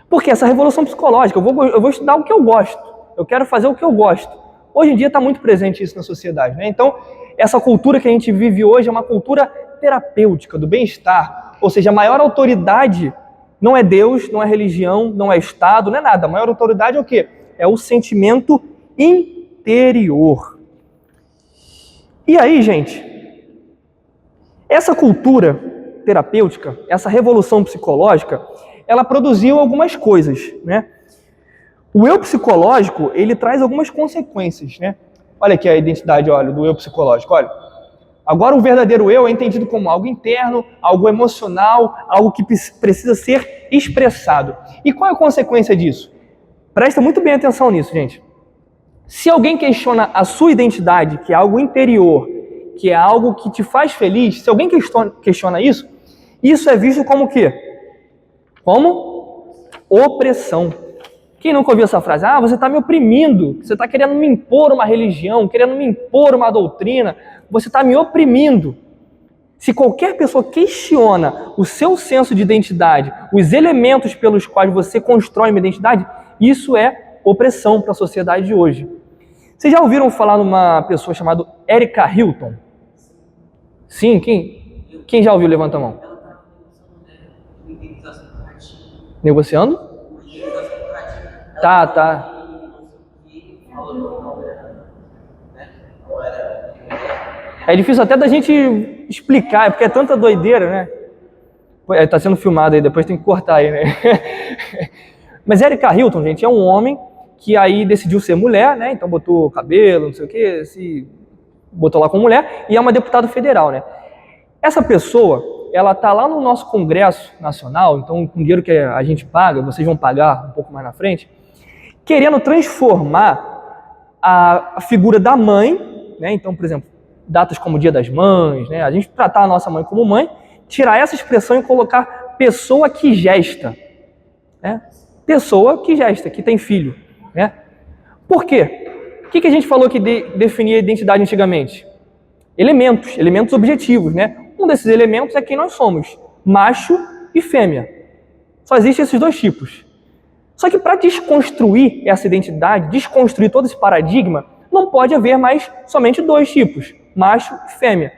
Porque essa revolução psicológica, eu vou estudar o que eu gosto, eu quero fazer o que eu gosto. Hoje em dia está muito presente isso na sociedade, né? Então, essa cultura que a gente vive hoje é uma cultura terapêutica, do bem-estar. Ou seja, a maior autoridade não é Deus, não é religião, não é Estado, não é nada. A maior autoridade é o quê? É o sentimento interior. E aí, gente, essa cultura terapêutica, essa revolução psicológica, ela produziu algumas coisas, né? O eu psicológico, ele traz algumas consequências, né? Olha aqui a identidade, olha, do eu psicológico, olha. Agora o verdadeiro eu é entendido como algo interno, algo emocional, algo que precisa ser expressado. E qual é a consequência disso? Presta muito bem atenção nisso, gente. Se alguém questiona a sua identidade, que é algo interior, que é algo que te faz feliz, se alguém questiona isso, isso é visto como o quê? Como opressão. Quem nunca ouviu essa frase? Ah, você está me oprimindo, você está querendo me impor uma religião, querendo me impor uma doutrina, você está me oprimindo. Se qualquer pessoa questiona o seu senso de identidade, os elementos pelos quais você constrói uma identidade, isso é opressão para a sociedade de hoje. Vocês já ouviram falar numa pessoa chamada Erika Hilton? Sim, quem já ouviu? Levanta a mão. Negociando? Tá. É difícil até da gente explicar, porque é tanta doideira, né? Tá sendo filmado aí, depois tem que cortar aí, né? Mas Erika Hilton, gente, é um homem que aí decidiu ser mulher, né? Então botou cabelo, não sei o quê, se botou lá como mulher, e é uma deputada federal, né? Essa pessoa, ela tá lá no nosso Congresso Nacional, então com o dinheiro que a gente paga, vocês vão pagar um pouco mais na frente, querendo transformar a figura da mãe, né? Então, por exemplo, datas como o Dia das Mães, né? A gente tratar a nossa mãe como mãe, tirar essa expressão e colocar pessoa que gesta, né? Pessoa que gesta, que tem filho, né? Por quê? O que a gente falou que definia a identidade antigamente? Elementos objetivos, né? Um desses elementos é quem nós somos, macho e fêmea. Só existem esses dois tipos. Só que para desconstruir essa identidade, desconstruir todo esse paradigma, não pode haver mais somente dois tipos. macho e fêmea.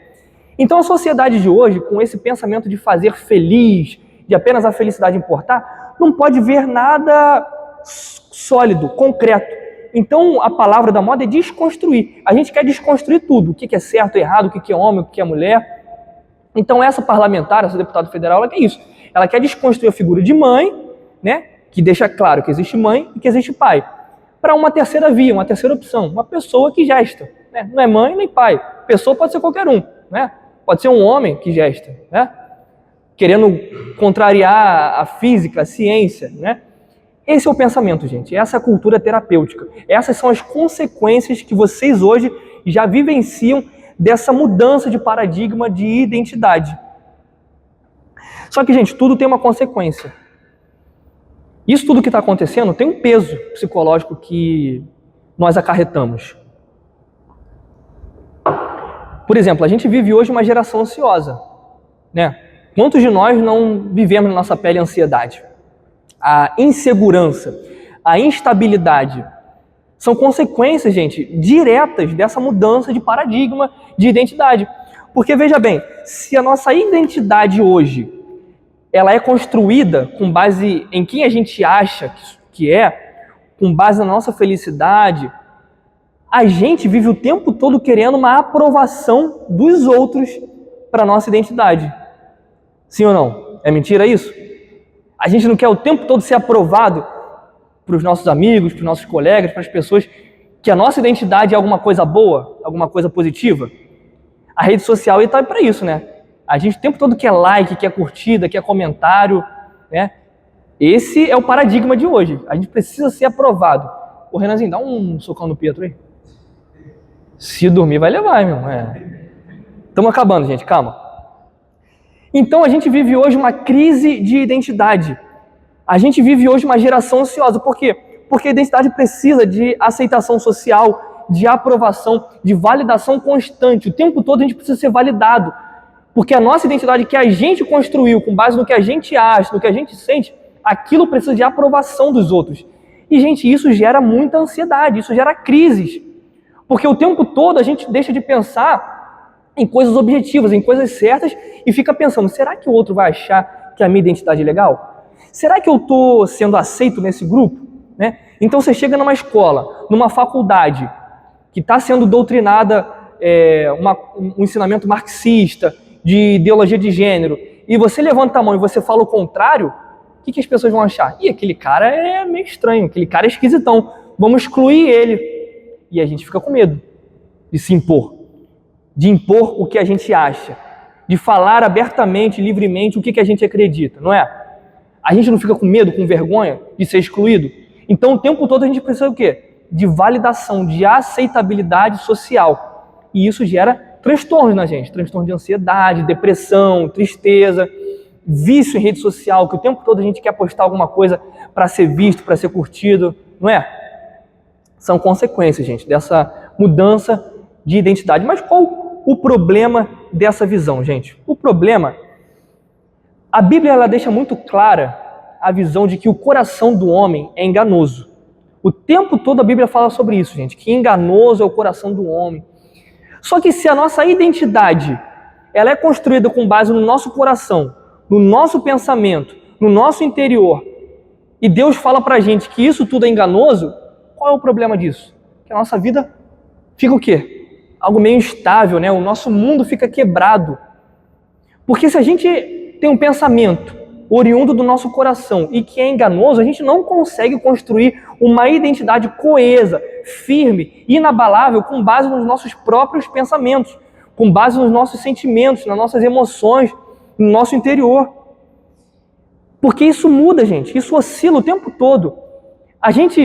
Então a sociedade de hoje, com esse pensamento de fazer feliz, de apenas a felicidade importar, não pode ver nada sólido, concreto. Então a palavra da moda é desconstruir. A gente quer desconstruir tudo, o que é certo, errado, o que é homem, o que é mulher. Então essa parlamentar, essa deputada federal, ela quer isso. Ela quer desconstruir a figura de mãe, né, que deixa claro que existe mãe e que existe pai, para uma terceira via, uma terceira opção, uma pessoa que gesta. Né? Não é mãe nem pai. Pessoa pode ser qualquer um. Né? Pode ser um homem que gesta, né? Querendo contrariar a física, a ciência. Né? Esse é o pensamento, gente. Essa é a cultura terapêutica. Essas são as consequências que vocês hoje já vivenciam dessa mudança de paradigma de identidade. Só que, gente, tudo tem uma consequência. Isso tudo que está acontecendo tem um peso psicológico que nós acarretamos. Por exemplo, a gente vive hoje uma geração ansiosa. Né? Quantos de nós não vivemos na nossa pele a ansiedade? A insegurança, a instabilidade. São consequências, gente, diretas dessa mudança de paradigma de identidade. Porque, veja bem, se a nossa identidade hoje ela é construída com base em quem a gente acha que é, com base na nossa felicidade, a gente vive o tempo todo querendo uma aprovação dos outros para a nossa identidade. Sim ou não? É mentira isso? A gente não quer o tempo todo ser aprovado para os nossos amigos, para os nossos colegas, para as pessoas, que a nossa identidade é alguma coisa boa, alguma coisa positiva? A rede social está para isso, né? A gente o tempo todo quer like, quer curtida, quer comentário, né? Esse é o paradigma de hoje. A gente precisa ser aprovado. Ô Renanzinho, dá um socão no Pietro aí. Se dormir vai levar, meu. Estamos acabando, gente, calma. Então a gente vive hoje uma crise de identidade. A gente vive hoje uma geração ansiosa. Por quê? Porque a identidade precisa de aceitação social, de aprovação, de validação constante. O tempo todo a gente precisa ser validado. Porque a nossa identidade que a gente construiu com base no que a gente acha, no que a gente sente, aquilo precisa de aprovação dos outros. E, gente, isso gera muita ansiedade, isso gera crises. Porque o tempo todo a gente deixa de pensar em coisas objetivas, em coisas certas, e fica pensando, será que o outro vai achar que a minha identidade é legal? Será que eu estou sendo aceito nesse grupo? Né? Então você chega numa escola, numa faculdade, que está sendo doutrinada um ensinamento marxista, de ideologia de gênero, e você levanta a mão e você fala o contrário, o que as pessoas vão achar? Ih, aquele cara é meio estranho, aquele cara é esquisitão, vamos excluir ele. E a gente fica com medo de se impor, de impor o que a gente acha, de falar abertamente, livremente o que a gente acredita, não é? A gente não fica com medo, com vergonha de ser excluído? Então o tempo todo a gente precisa o quê? De validação, de aceitabilidade social. E isso gera transtornos na gente, transtorno de ansiedade, depressão, tristeza, vício em rede social, que o tempo todo a gente quer postar alguma coisa para ser visto, para ser curtido, não é? São consequências, gente, dessa mudança de identidade. Mas qual o problema dessa visão, gente? O problema, a Bíblia ela deixa muito clara a visão de que o coração do homem é enganoso. O tempo todo a Bíblia fala sobre isso, gente, que enganoso é o coração do homem. Só que se a nossa identidade ela é construída com base no nosso coração, no nosso pensamento, no nosso interior, e Deus fala pra gente que isso tudo é enganoso, qual é o problema disso? Que a nossa vida fica o quê? Algo meio instável, né? O nosso mundo fica quebrado. Porque se a gente tem um pensamento oriundo do nosso coração e que é enganoso, a gente não consegue construir uma identidade coesa, firme, inabalável, com base nos nossos próprios pensamentos, com base nos nossos sentimentos, nas nossas emoções, no nosso interior. Porque isso muda, gente, isso oscila o tempo todo. A gente,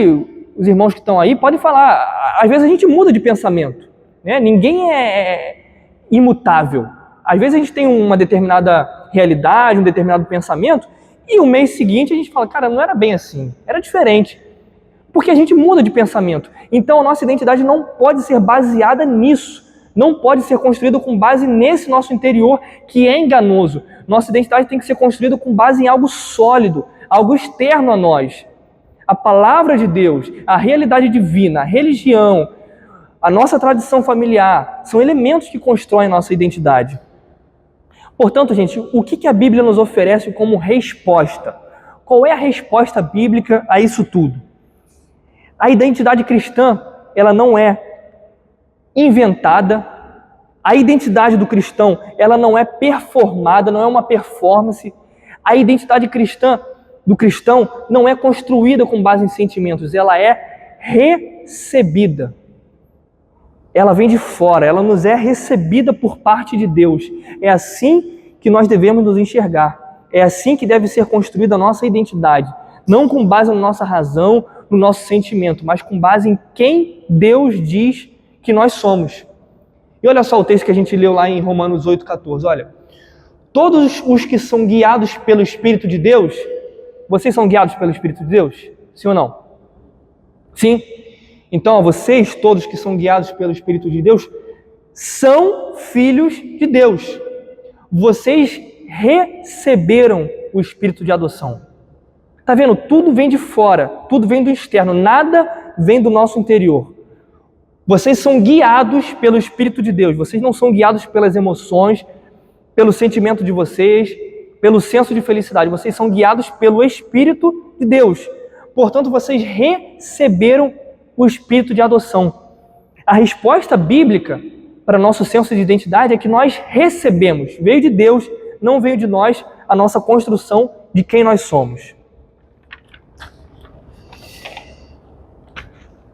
os irmãos que estão aí, podem falar, às vezes a gente muda de pensamento, né? Ninguém é imutável. Às vezes a gente tem uma determinada realidade, um determinado pensamento, e o mês seguinte a gente fala, cara, não era bem assim, era diferente. Porque a gente muda de pensamento. Então a nossa identidade não pode ser baseada nisso, não pode ser construída com base nesse nosso interior que é enganoso. Nossa identidade tem que ser construída com base em algo sólido, algo externo a nós. A palavra de Deus, a realidade divina, a religião, a nossa tradição familiar, são elementos que constroem nossa identidade. Portanto, gente, o que a Bíblia nos oferece como resposta? Qual é a resposta bíblica a isso tudo? A identidade cristã, ela não é inventada. A identidade do cristão, ela não é performada, não é uma performance. A identidade cristã do cristão não é construída com base em sentimentos, ela é recebida. Ela vem de fora, ela nos é recebida por parte de Deus. É assim que nós devemos nos enxergar. É assim que deve ser construída a nossa identidade. Não com base na nossa razão, no nosso sentimento, mas com base em quem Deus diz que nós somos. E olha só o texto que a gente leu lá em Romanos 8,14. Olha, todos os que são guiados pelo Espírito de Deus, vocês são guiados pelo Espírito de Deus? Sim ou não? Sim? Então, vocês, todos que são guiados pelo Espírito de Deus, são filhos de Deus. Vocês receberam o Espírito de adoção. Tá vendo? Tudo vem de fora, tudo vem do externo, nada vem do nosso interior. Vocês são guiados pelo Espírito de Deus. Vocês não são guiados pelas emoções, pelo sentimento de vocês, pelo senso de felicidade. Vocês são guiados pelo Espírito de Deus. Portanto, vocês receberam o Espírito de adoção. A resposta bíblica para nosso senso de identidade é que nós recebemos. Veio de Deus, não veio de nós, a nossa construção de quem nós somos.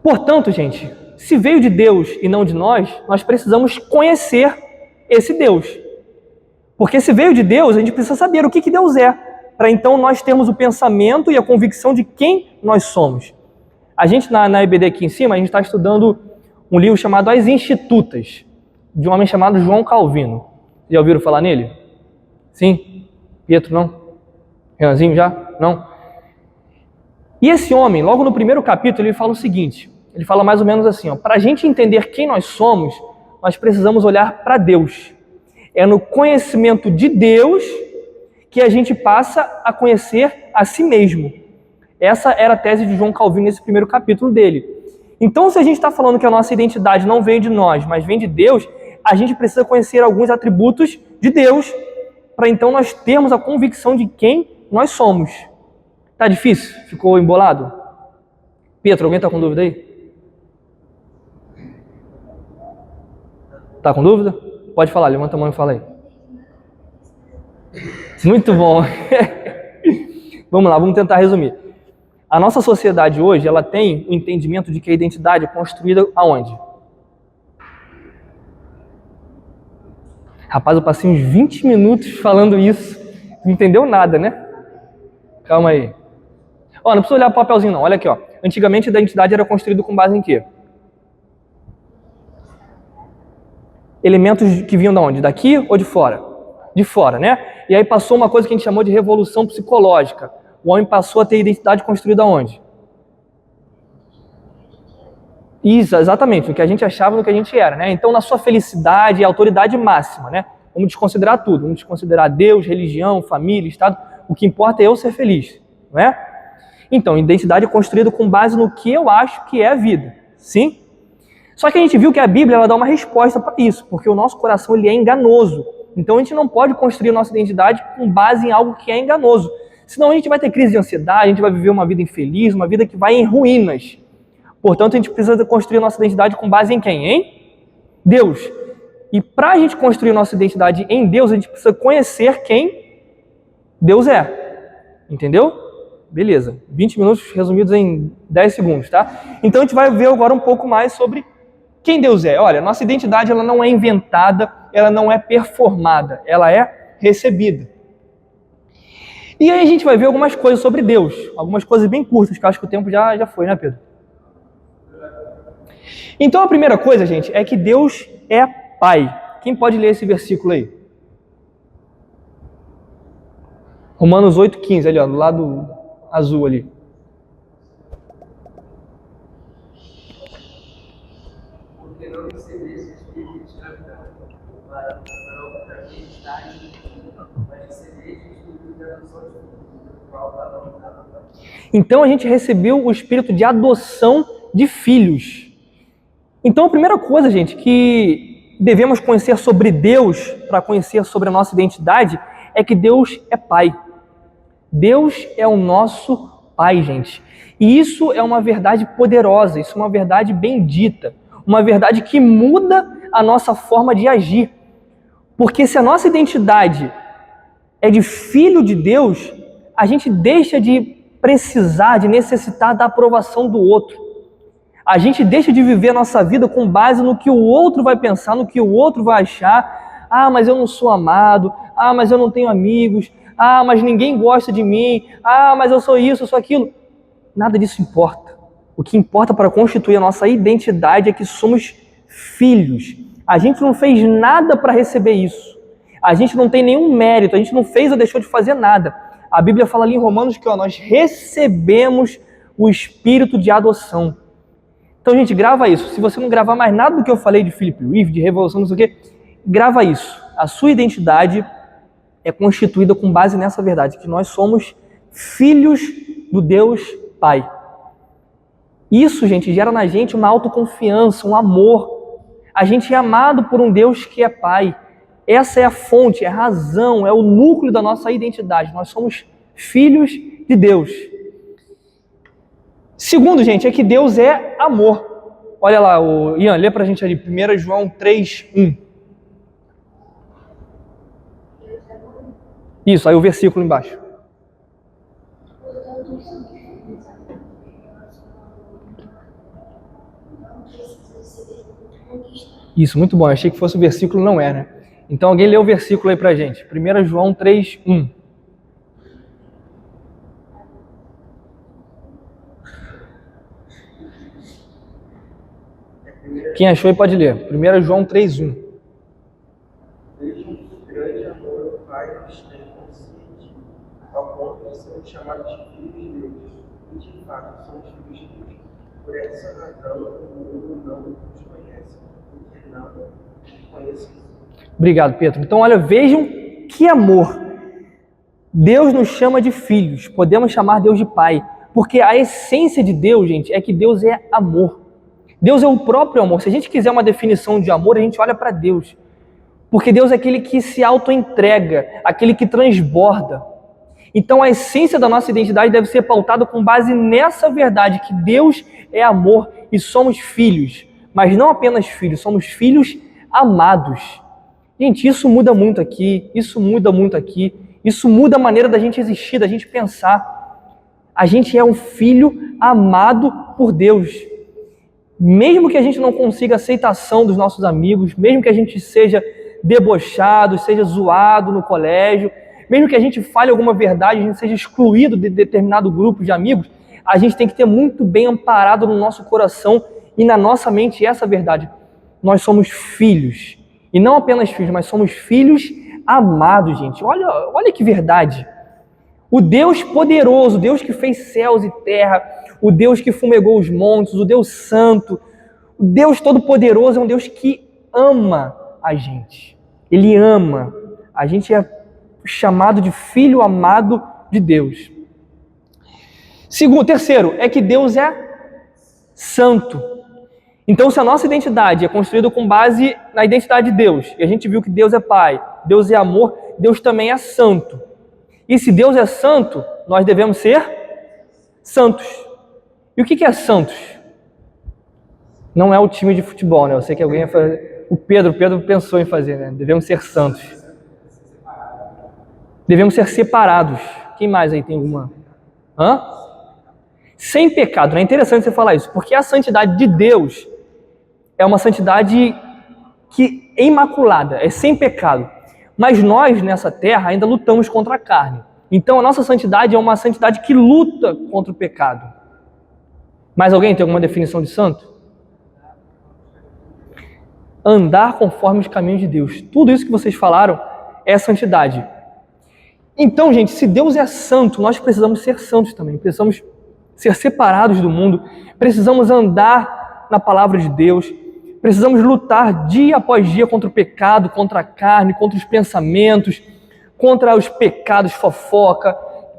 Portanto, gente, se veio de Deus e não de nós, nós precisamos conhecer esse Deus. Porque se veio de Deus, a gente precisa saber o que Deus é, para então nós termos o pensamento e a convicção de quem nós somos. A gente, na EBD aqui em cima, a gente está estudando um livro chamado As Institutas, de um homem chamado João Calvino. Já ouviram falar nele? Sim? Pietro, não? Renanzinho, já? Não? E esse homem, logo no primeiro capítulo, ele fala o seguinte, ele fala mais ou menos assim, para a gente entender quem nós somos, nós precisamos olhar para Deus. É no conhecimento de Deus que a gente passa a conhecer a si mesmo. Essa era a tese de João Calvino nesse primeiro capítulo dele. Então, se a gente está falando que a nossa identidade não vem de nós, mas vem de Deus, a gente precisa conhecer alguns atributos de Deus para então nós termos a convicção de quem nós somos. Tá difícil? Ficou embolado? Pietro, alguém está com dúvida aí? Tá com dúvida? Pode falar, levanta a mão e fala aí. Muito bom. Vamos lá, vamos tentar resumir. A nossa sociedade hoje, ela tem o entendimento de que a identidade é construída aonde? Rapaz, eu passei uns 20 minutos falando isso. Não entendeu nada, né? Calma aí. Ó, não precisa olhar para o papelzinho não, olha aqui, ó. Antigamente a identidade era construída com base em quê? Elementos que vinham de onde? Daqui ou de fora? De fora, né? E aí passou uma coisa que a gente chamou de revolução psicológica. O homem passou a ter identidade construída onde? Isso, exatamente, no que a gente achava, no que a gente era, né? Então, na sua felicidade e autoridade máxima, né? Vamos desconsiderar tudo, vamos desconsiderar Deus, religião, família, Estado. O que importa é eu ser feliz, não é? Então, identidade é construída com base no que eu acho que é a vida, sim? Só que a gente viu que a Bíblia ela dá uma resposta para isso, porque o nosso coração ele é enganoso. Então, a gente não pode construir a nossa identidade com base em algo que é enganoso. Senão a gente vai ter crise de ansiedade, a gente vai viver uma vida infeliz, uma vida que vai em ruínas. Portanto, a gente precisa construir a nossa identidade com base em quem? Em Deus. E para a gente construir a nossa identidade em Deus, a gente precisa conhecer quem Deus é. Entendeu? Beleza. 20 minutos resumidos em 10 segundos, tá? Então a gente vai ver agora um pouco mais sobre quem Deus é. Olha, nossa identidade ela não é inventada, ela não é performada, ela é recebida. E aí a gente vai ver algumas coisas sobre Deus, algumas coisas bem curtas, que eu acho que o tempo já foi, né, Pedro? Então a primeira coisa, gente, é que Deus é Pai. Quem pode ler esse versículo aí? Romanos 8,15, ali, ó, do lado azul ali. Porque não recebeste o espírito de escravidão para a identidade, mas recebeste o espírito de adoção, do qual para não. Então a gente recebeu o espírito de adoção de filhos. Então, a primeira coisa, gente, que devemos conhecer sobre Deus, para conhecer sobre a nossa identidade, é que Deus é Pai. Deus é o nosso Pai, gente. E isso é uma verdade poderosa, isso é uma verdade bendita, uma verdade que muda a nossa forma de agir. Porque se a nossa identidade é de filho de Deus, a gente deixa de precisar, de necessitar da aprovação do outro. A gente deixa de viver a nossa vida com base no que o outro vai pensar, no que o outro vai achar. Ah, mas eu não sou amado. Ah, mas eu não tenho amigos. Ah, mas ninguém gosta de mim. Ah, mas eu sou isso, eu sou aquilo. Nada disso importa. O que importa para constituir a nossa identidade é que somos filhos. A gente não fez nada para receber isso. A gente não tem nenhum mérito, a gente não fez ou deixou de fazer nada. A Bíblia fala ali em Romanos que nós recebemos o espírito de adoção. Então, gente, grava isso. Se você não gravar mais nada do que eu falei de Philip Reeve, de revolução, não sei o quê, grava isso. A sua identidade é constituída com base nessa verdade, que nós somos filhos do Deus Pai. Isso, gente, gera na gente uma autoconfiança, um amor. A gente é amado por um Deus que é Pai. Essa é a fonte, é a razão, é o núcleo da nossa identidade. Nós somos filhos de Deus. Segundo, gente, é que Deus é amor. Olha lá, Ian, lê pra gente ali, 1 João 3:1. Isso, aí o versículo embaixo. Isso, muito bom. Eu achei que fosse o versículo, não é, né? Então alguém lê o versículo aí pra gente. 1 João 3:1. Quem achou aí pode ler. 1 João 3:1. Vejam que grande amor o Pai nos tem concedido, ao ponto de sermos chamados de filhos de Deus. E de fato somos filhos de Deus. Por essa razão o mundo não nos conhece, porque não nos conhece. Obrigado, Pedro. Então, olha, vejam que amor. Deus nos chama de filhos, podemos chamar Deus de Pai, porque a essência de Deus, gente, é que Deus é amor. Deus é o próprio amor. Se a gente quiser uma definição de amor, a gente olha para Deus. Porque Deus é aquele que se auto-entrega, aquele que transborda. Então a essência da nossa identidade deve ser pautada com base nessa verdade, que Deus é amor e somos filhos. Mas não apenas filhos, somos filhos amados. Gente, isso muda muito aqui, isso muda muito aqui. Isso muda a maneira da gente existir, da gente pensar. A gente é um filho amado por Deus. Mesmo que a gente não consiga aceitação dos nossos amigos, mesmo que a gente seja debochado, seja zoado no colégio, mesmo que a gente fale alguma verdade, a gente seja excluído de determinado grupo de amigos, a gente tem que ter muito bem amparado no nosso coração e na nossa mente essa verdade. Nós somos filhos. E não apenas filhos, mas somos filhos amados, gente. Olha que verdade. O Deus poderoso, o Deus que fez céus e terra, o Deus que fumegou os montes, o Deus santo, o Deus todo-poderoso é um Deus que ama a gente. Ele ama. A gente é chamado de filho amado de Deus. Terceiro, é que Deus é santo. Então, se a nossa identidade é construída com base na identidade de Deus, e a gente viu que Deus é Pai, Deus é amor, Deus também é santo. E se Deus é santo, nós devemos ser santos. E o que é santos? Não é o time de futebol, né? Eu sei que alguém ia fazer. O Pedro pensou em fazer, né? Devemos ser santos. Devemos ser separados. Quem mais aí tem alguma? Sem pecado. É interessante você falar isso, porque a santidade de Deus é uma santidade que é imaculada, é sem pecado. Mas nós, nessa terra, ainda lutamos contra a carne. Então, a nossa santidade é uma santidade que luta contra o pecado. Mais alguém tem alguma definição de santo? Andar conforme os caminhos de Deus. Tudo isso que vocês falaram é santidade. Então, gente, se Deus é santo, nós precisamos ser santos também. Precisamos ser separados do mundo. Precisamos andar na palavra de Deus. Precisamos lutar dia após dia contra o pecado, contra a carne, contra os pensamentos, contra os pecados, fofoca,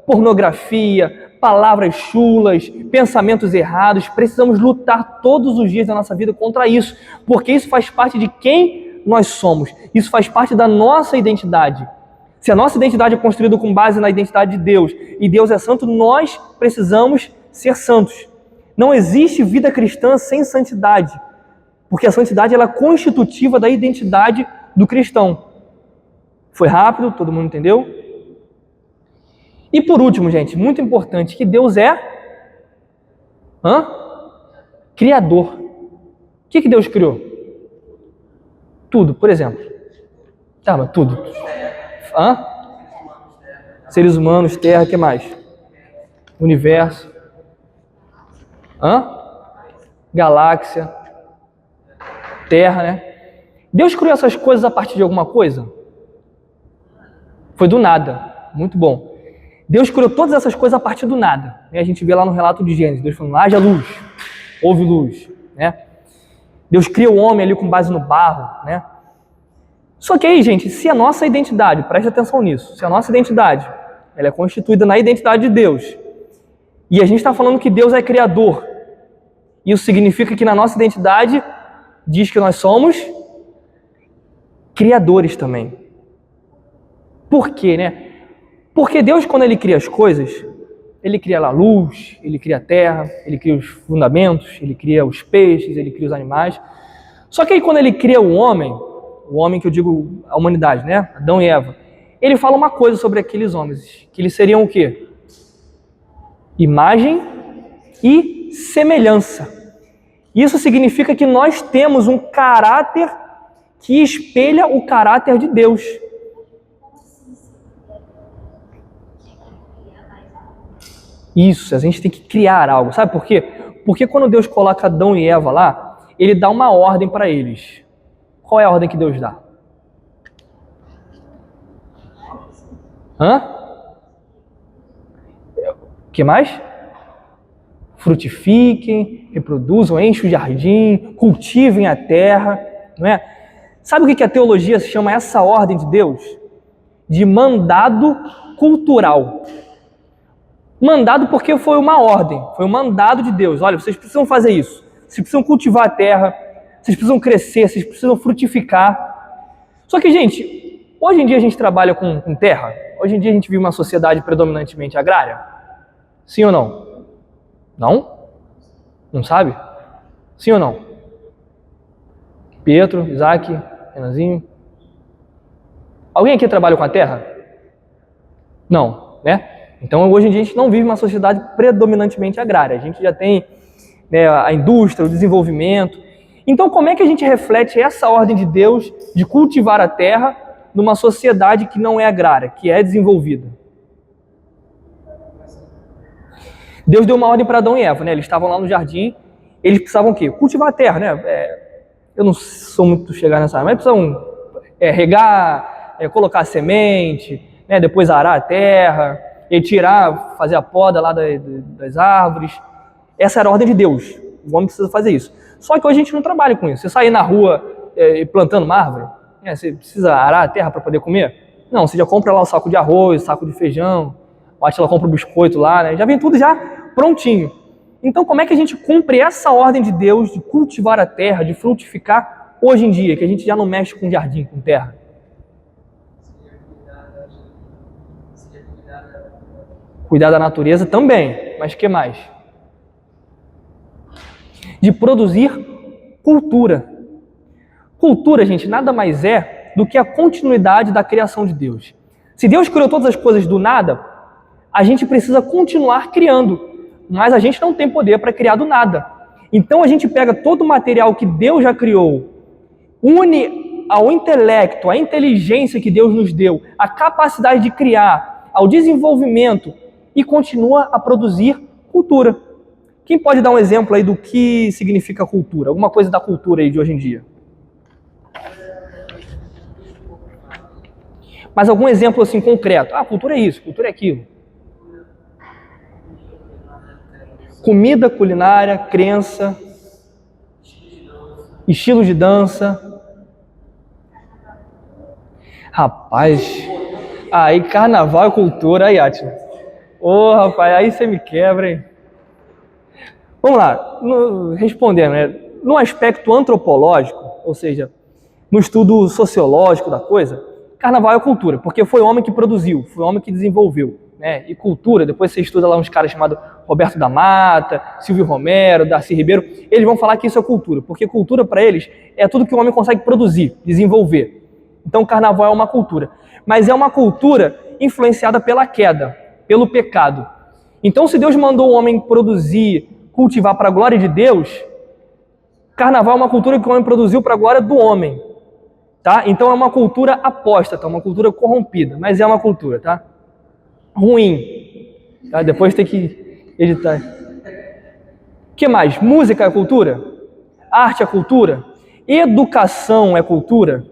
pornografia, palavras chulas, pensamentos errados. Precisamos lutar todos os dias da nossa vida contra isso, porque isso faz parte de quem nós somos. Isso faz parte da nossa identidade. Se a nossa identidade é construída com base na identidade de Deus e Deus é santo, nós precisamos ser santos. Não existe vida cristã sem santidade, porque a santidade ela é constitutiva da identidade do cristão. Foi rápido, todo mundo entendeu? E por último, gente, muito importante, que Deus é criador. O que Deus criou? Tudo, por exemplo. Tá, mas tudo. Seres humanos, terra, o que mais? Universo. Galáxia. Terra, né? Deus criou essas coisas a partir de alguma coisa? Foi do nada. Muito bom. Deus criou todas essas coisas a partir do nada. A gente vê lá no relato de Gênesis, Deus falando, haja luz, houve luz. Né? Deus cria o homem ali com base no barro. Né? Só que aí, gente, se a nossa identidade, preste atenção nisso, se a nossa identidade ela é constituída na identidade de Deus, e a gente está falando que Deus é criador, isso significa que na nossa identidade diz que nós somos criadores também. Por quê, né? Porque Deus, quando Ele cria as coisas, Ele cria a luz, Ele cria a terra, Ele cria os fundamentos, Ele cria os peixes, Ele cria os animais. Só que aí quando Ele cria o homem que eu digo a humanidade, né? Adão e Eva, Ele fala uma coisa sobre aqueles homens, que eles seriam o quê? Imagem e semelhança. Isso significa que nós temos um caráter que espelha o caráter de Deus. Isso, a gente tem que criar algo. Sabe por quê? Porque quando Deus coloca Adão e Eva lá, Ele dá uma ordem para eles. Qual é a ordem que Deus dá? O que mais? Frutifiquem, reproduzam, enchem o jardim, cultivem a terra. Não é? Sabe o que a teologia chama essa ordem de Deus? De mandado cultural. Mandado porque foi uma ordem, foi um mandado de Deus. Olha, vocês precisam fazer isso. Vocês precisam cultivar a terra, vocês precisam crescer, vocês precisam frutificar. Só que, gente, hoje em dia a gente trabalha com terra? Hoje em dia a gente vive uma sociedade predominantemente agrária? Sim ou não? Não? Não sabe? Sim ou não? Pietro, Isaac, Renanzinho. Alguém aqui trabalha com a terra? Não, né? Então, hoje em dia, a gente não vive uma sociedade predominantemente agrária. A gente já tem, né, a indústria, o desenvolvimento. Então, como é que a gente reflete essa ordem de Deus de cultivar a terra numa sociedade que não é agrária, que é desenvolvida? Deus deu uma ordem para Adão e Eva, né? Eles estavam lá no jardim, eles precisavam o quê? Cultivar a terra, né? Eu não sou muito chegar nessa área, mas precisavam regar, colocar semente, né? Depois arar a terra, e tirar, fazer a poda lá das árvores. Essa era a ordem de Deus. O homem precisa fazer isso. Só que hoje a gente não trabalha com isso. Você sair na rua plantando uma árvore, você precisa arar a terra para poder comer? Não, você já compra lá o saco de arroz, o saco de feijão, ela compra o biscoito lá, né? Já vem tudo já prontinho. Então, como é que a gente cumpre essa ordem de Deus de cultivar a terra, de frutificar hoje em dia, que a gente já não mexe com jardim, com terra? Cuidar da natureza também, mas o que mais? De produzir cultura. Cultura, gente, nada mais é do que a continuidade da criação de Deus. Se Deus criou todas as coisas do nada, a gente precisa continuar criando, mas a gente não tem poder para criar do nada. Então a gente pega todo o material que Deus já criou, une ao intelecto, à inteligência que Deus nos deu, a capacidade de criar, ao desenvolvimento, e continua a produzir cultura. Quem pode dar um exemplo aí do que significa cultura? Alguma coisa da cultura aí de hoje em dia? Mas algum exemplo assim concreto? Cultura é isso, cultura é aquilo. Comida, culinária, crença, estilo de dança. Rapaz, aí carnaval é cultura, aí, Atila. Ô, rapaz, aí você me quebra, hein? Vamos lá, respondendo, né? No aspecto antropológico, ou seja, no estudo sociológico da coisa, carnaval é cultura, porque foi o homem que produziu, foi o homem que desenvolveu, né? E cultura, depois você estuda lá uns caras chamados Roberto da Mata, Silvio Romero, Darcy Ribeiro, eles vão falar que isso é cultura, porque cultura para eles é tudo que o homem consegue produzir, desenvolver. Então o carnaval é uma cultura, mas é uma cultura influenciada pela queda, pelo pecado. Então se Deus mandou o homem produzir, cultivar para a glória de Deus, carnaval é uma cultura que o homem produziu para a glória do homem, tá? Então é uma cultura apóstata, uma cultura corrompida, mas é uma cultura, tá? Ruim, tá? Depois tem que editar. O que mais? Música é cultura? Arte é cultura? Educação é cultura?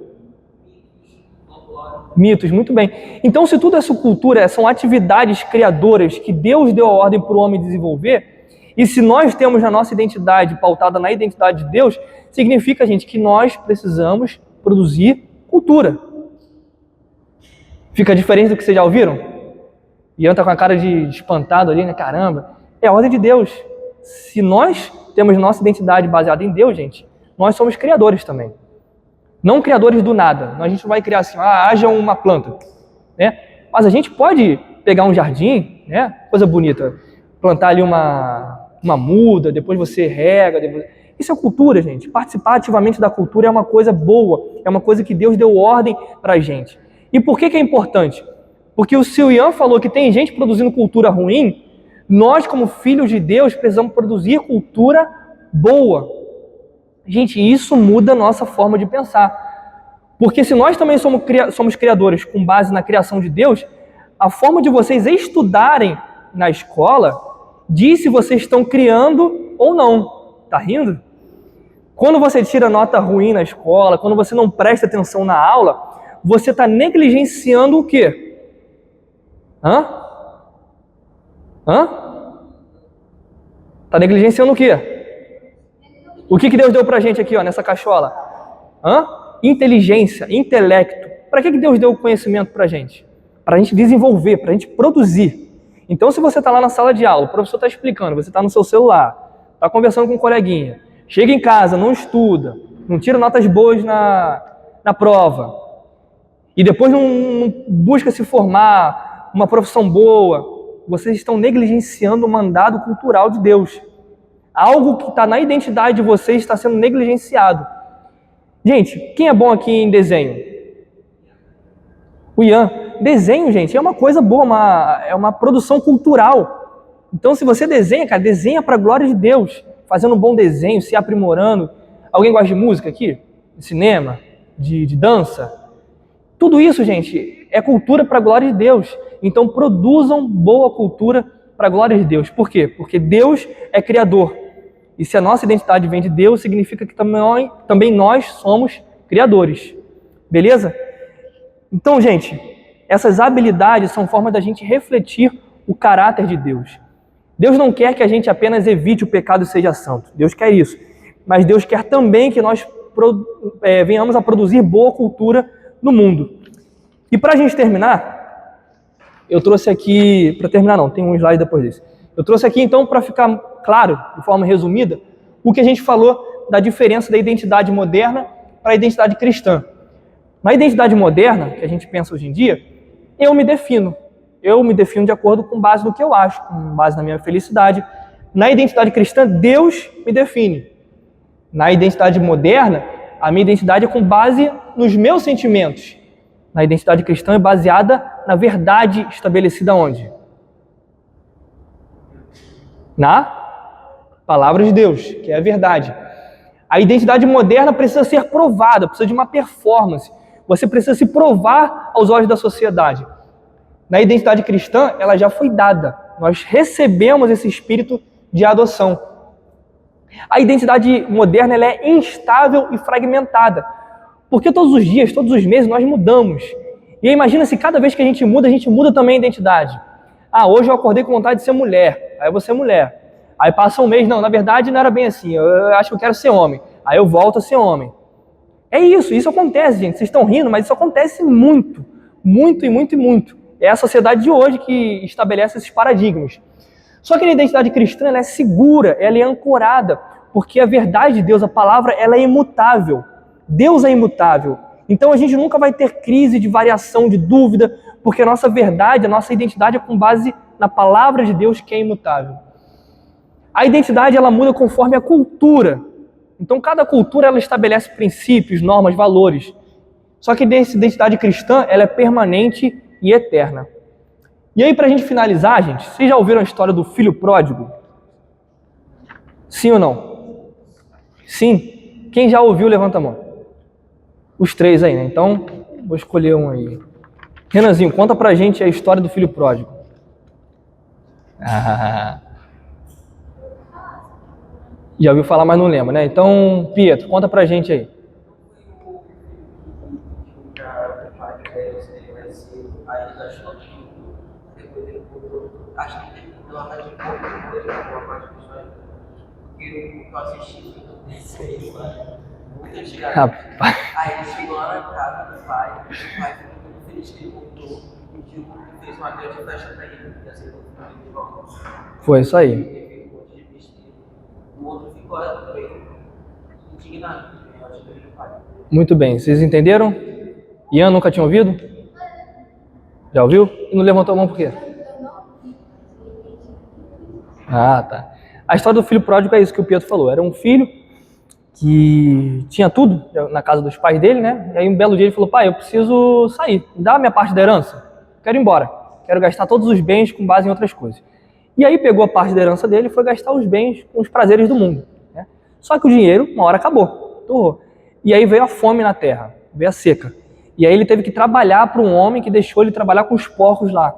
Mitos, muito bem. Então, se tudo é cultura, são atividades criadoras que Deus deu a ordem para o homem desenvolver, e se nós temos a nossa identidade pautada na identidade de Deus, significa, gente, que nós precisamos produzir cultura. Fica diferente do que vocês já ouviram? Ian tá com a cara de espantado ali, né? Caramba. É a ordem de Deus. Se nós temos nossa identidade baseada em Deus, gente, nós somos criadores também. Não criadores do nada. A gente não vai criar assim, haja uma planta, né? Mas a gente pode pegar um jardim, né? Coisa bonita. Plantar ali uma muda, depois você rega. Isso é cultura, gente. Participar ativamente da cultura é uma coisa boa. É uma coisa que Deus deu ordem pra gente. E por que é importante? Porque o seu Ian falou que tem gente produzindo cultura ruim. Nós, como filhos de Deus, precisamos produzir cultura boa. Gente, isso muda a nossa forma de pensar. Porque se nós também somos criadores com base na criação de Deus, a forma de vocês estudarem na escola diz se vocês estão criando ou não. Tá rindo? Quando você tira nota ruim na escola, quando você não presta atenção na aula, você está negligenciando o quê? Tá negligenciando o quê? O que Deus deu pra gente aqui, ó, nessa cachola? Inteligência, intelecto. Para que Deus deu o conhecimento pra gente? Para a gente desenvolver, para a gente produzir. Então, se você está lá na sala de aula, o professor está explicando, você está no seu celular, está conversando com um coleguinha, chega em casa, não estuda, não tira notas boas na prova, e depois não busca se formar, uma profissão boa, vocês estão negligenciando o mandado cultural de Deus. Algo que está na identidade de vocês está sendo negligenciado. Gente, quem é bom aqui em desenho? O Ian. Desenho, gente, é uma coisa boa, é uma produção cultural. Então, se você desenha, cara, desenha para a glória de Deus, fazendo um bom desenho, se aprimorando. Alguém gosta de música aqui? De cinema? De dança? Tudo isso, gente, é cultura para a glória de Deus. Então, produzam boa cultura para a glória de Deus. Por quê? Porque Deus é criador. E se a nossa identidade vem de Deus, significa que também nós somos criadores. Beleza? Então, gente, essas habilidades são formas da gente refletir o caráter de Deus. Deus não quer que a gente apenas evite o pecado e seja santo. Deus quer isso. Mas Deus quer também que nós venhamos a produzir boa cultura no mundo. E para a gente terminar, eu trouxe aqui... Para terminar não, tem um slide depois desse. Eu trouxe aqui então para ficar claro, de forma resumida, o que a gente falou da diferença da identidade moderna para a identidade cristã. Na identidade moderna, que a gente pensa hoje em dia, eu me defino de acordo com base no que eu acho, com base na minha felicidade. Na identidade cristã, Deus me define. Na identidade moderna, a minha identidade é com base nos meus sentimentos. Na identidade cristã é baseada na verdade estabelecida onde? Na palavra de Deus, que é a verdade. A identidade moderna precisa ser provada, precisa de uma performance. Você precisa se provar aos olhos da sociedade. Na identidade cristã, ela já foi dada. Nós recebemos esse espírito de adoção. A identidade moderna ela é instável e fragmentada. Porque todos os dias, todos os meses, nós mudamos. E aí, imagina se cada vez que a gente muda também a identidade. Hoje eu acordei com vontade de ser mulher. Aí eu vou ser mulher. Aí passa um mês, não, na verdade não era bem assim. Eu acho que eu quero ser homem. Aí eu volto a ser homem. É isso acontece, gente. Vocês estão rindo, mas isso acontece muito. Muito e muito e muito. É a sociedade de hoje que estabelece esses paradigmas. Só que a identidade cristã ela é segura, ela é ancorada, porque a verdade de Deus, a palavra, ela é imutável. Deus é imutável. Então a gente nunca vai ter crise de variação, de dúvida, porque a nossa verdade, a nossa identidade é com base na palavra de Deus que é imutável. A identidade ela muda conforme a cultura. Então cada cultura ela estabelece princípios, normas, valores. Só que essa identidade cristã ela é permanente e eterna. E aí, para a gente finalizar, gente, vocês já ouviram a história do filho pródigo? Sim ou não? Sim? Quem já ouviu, levanta a mão. Os três aí, né? Então, vou escolher um aí. Renanzinho, conta pra gente a história do filho pródigo. Já ouviu falar, mas não lembra, né? Então, Pietro, conta pra gente aí. Acho que pela parte de uma parte do sonho, porque eu assisti isso aí, muito antigamente. Aí ele chegou lá na casa do pai ficou muito feliz que ele voltou e fez uma grande festa pra ele, e assim, de volta. Foi isso aí. O outro ficou indignado, eu acho que ele do pai. Muito bem, vocês entenderam? Ian nunca tinha ouvido? Já ouviu? E não levantou a mão por quê? Ah, tá. A história do filho pródigo é isso que o Pietro falou. Era um filho que tinha tudo na casa dos pais dele, né? E aí um belo dia ele falou, pai, eu preciso sair, me dá a minha parte da herança. Quero ir embora. Quero gastar todos os bens com base em outras coisas. E aí pegou a parte da herança dele e foi gastar os bens com os prazeres do mundo, né? Só que o dinheiro, uma hora acabou. Torrou. E aí veio a fome na terra, veio a seca. E aí ele teve que trabalhar para um homem que deixou ele trabalhar com os porcos lá.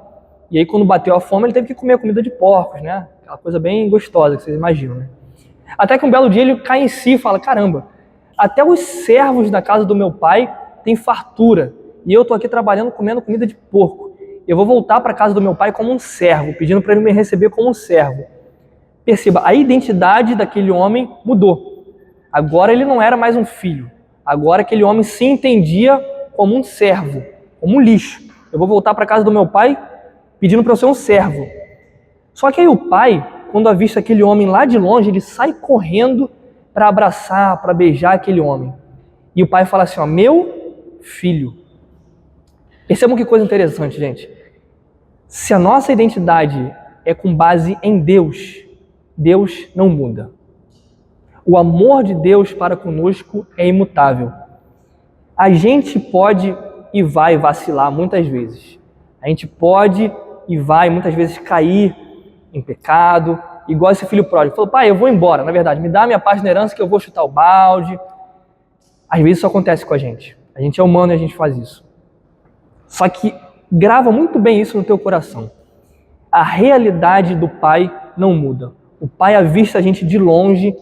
E aí quando bateu a fome ele teve que comer comida de porcos, né? Aquela coisa bem gostosa que vocês imaginam, né? Até que um belo dia ele cai em si e fala, caramba, até os servos da casa do meu pai têm fartura. E eu tô aqui trabalhando, comendo comida de porco. Eu vou voltar para a casa do meu pai como um servo, pedindo para ele me receber como um servo. Perceba, a identidade daquele homem mudou. Agora ele não era mais um filho. Agora aquele homem se entendia como um servo, como um lixo. Eu vou voltar para a casa do meu pai pedindo para eu ser um servo. Só que aí o pai, quando avista aquele homem lá de longe, ele sai correndo para abraçar, para beijar aquele homem. E o pai fala assim, ó, meu filho. Percebam que coisa interessante, gente. Se a nossa identidade é com base em Deus, Deus não muda. O amor de Deus para conosco é imutável. A gente pode e vai vacilar muitas vezes. A gente pode e vai muitas vezes cair em pecado, igual esse filho pródigo. Falou, pai, eu vou embora, na verdade, me dá a minha parte da herança que eu vou chutar o balde. Às vezes isso acontece com a gente. A gente é humano e a gente faz isso. Só que grava muito bem isso no teu coração. A realidade do pai não muda. O pai avista a gente de longe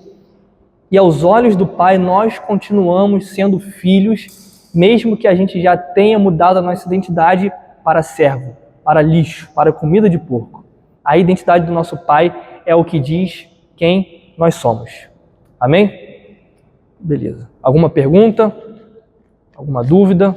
e aos olhos do pai nós continuamos sendo filhos, mesmo que a gente já tenha mudado a nossa identidade para servo, para lixo, para comida de porco. A identidade do nosso pai é o que diz quem nós somos. Amém? Beleza. Alguma pergunta? Alguma dúvida?